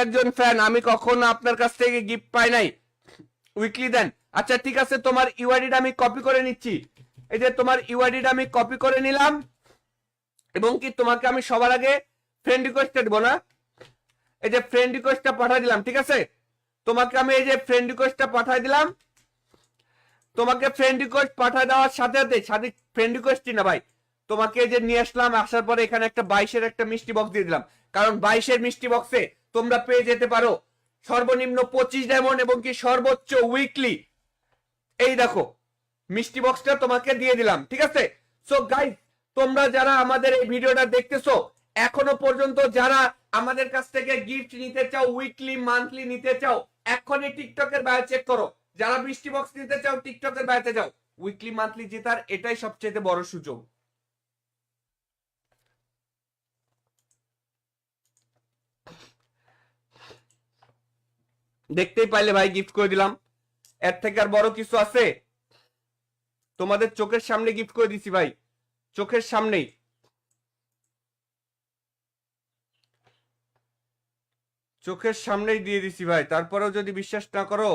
একজন ফ্যান, আমি কখনো আপনার কাছ থেকে গিফট পাই নাই, উইকলি দেন। আচ্ছা ঠিক আছে, তোমার ইউআইডিটা আমি কপি করে নিচ্ছি। এই যে তোমার ইউআইডিটা আমি কপি করে নিলাম, এবং কি তোমাকে আমি সবার আগে ফ্রেন্ড রিকোয়েস্টটা দিব না, এই যে ফ্রেন্ড রিকোয়েস্টটা পাঠিয়ে দিলাম। ঠিক আছে, তোমাকে আমি এই যে ফ্রেন্ড রিকোয়েস্টটা পাঠিয়ে দিলাম। তোমাকে ফ্রেন্ড রিকোয়েস্ট পাঠিয়ে দেওয়ার সাথে সাথে সাথে ফ্রেন্ড রিকোয়েস্টই না ভাই, তোমাকে যে নিয়ে আসলাম, আসার পরে এখানে একটা 22-এর একটা মিষ্টি বক্স দিয়ে দিলাম। কারণ 22-এর মিষ্টি বক্সে তোমরা পেয়ে যেতে পারো সর্বনিম্ন 25 ডায়মন্ড এবং কি সর্বোচ্চ উইকলি। এই দেখো মিষ্টি বক্সটা তোমাকে দিয়ে দিলাম। ঠিক আছে, সো গাইস তোমরা যারা আমাদের এই ভিডিওটা দেখতেছো, এখনো পর্যন্ত যারা আমাদের কাছ থেকে গিফট নিতে চাও, উইকলি মান্থলি নিতে চাও, এখনই টিকটকের বায়ো চেক করো। যারা মিষ্টি বক্স নিতে চাও টিকটকের বায়োতে যাও। উইকলি মান্থলি জেতার এটাই সবচেয়ে বড় সুযোগ। দেখতেই পাইলে ভাই গিফট করে দিলাম, এর থেকে আর বড় কিছু আছে? তোমাদের চোখের সামনে গিফট করে দিছি ভাই, চোখের সামনেই। চোখের সামনেই দিয়ে দিছি ভাই, তারপরেও যদি বিশ্বাস না করো।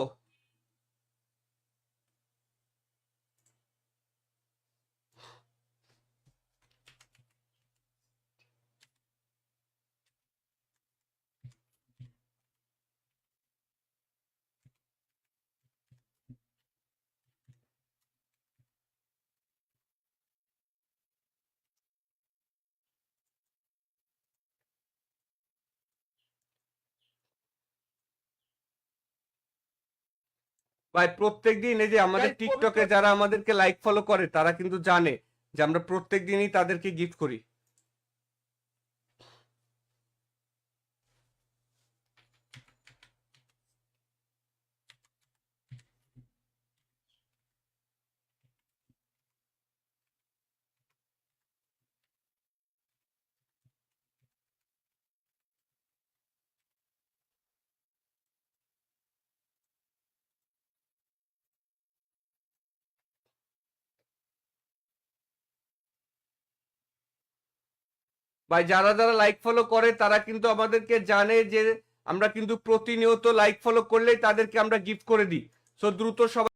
ভাই প্রত্যেকদিন এই যে আমাদের টিকটকে যারা আমাদেরকে লাইক ফলো করে তারা কিন্তু জানে যে আমরা প্রত্যেক দিনই তাদেরকে গিফট করি। ভাই যারা যারা লাইক ফলো করে তারা কিন্তু আমাদেরকে জানে যে আমরা কিন্তু প্রতিনিয়ত লাইক ফলো করলেই তাদেরকে আমরা গিফট করে দিই। সো দ্রুত সবাই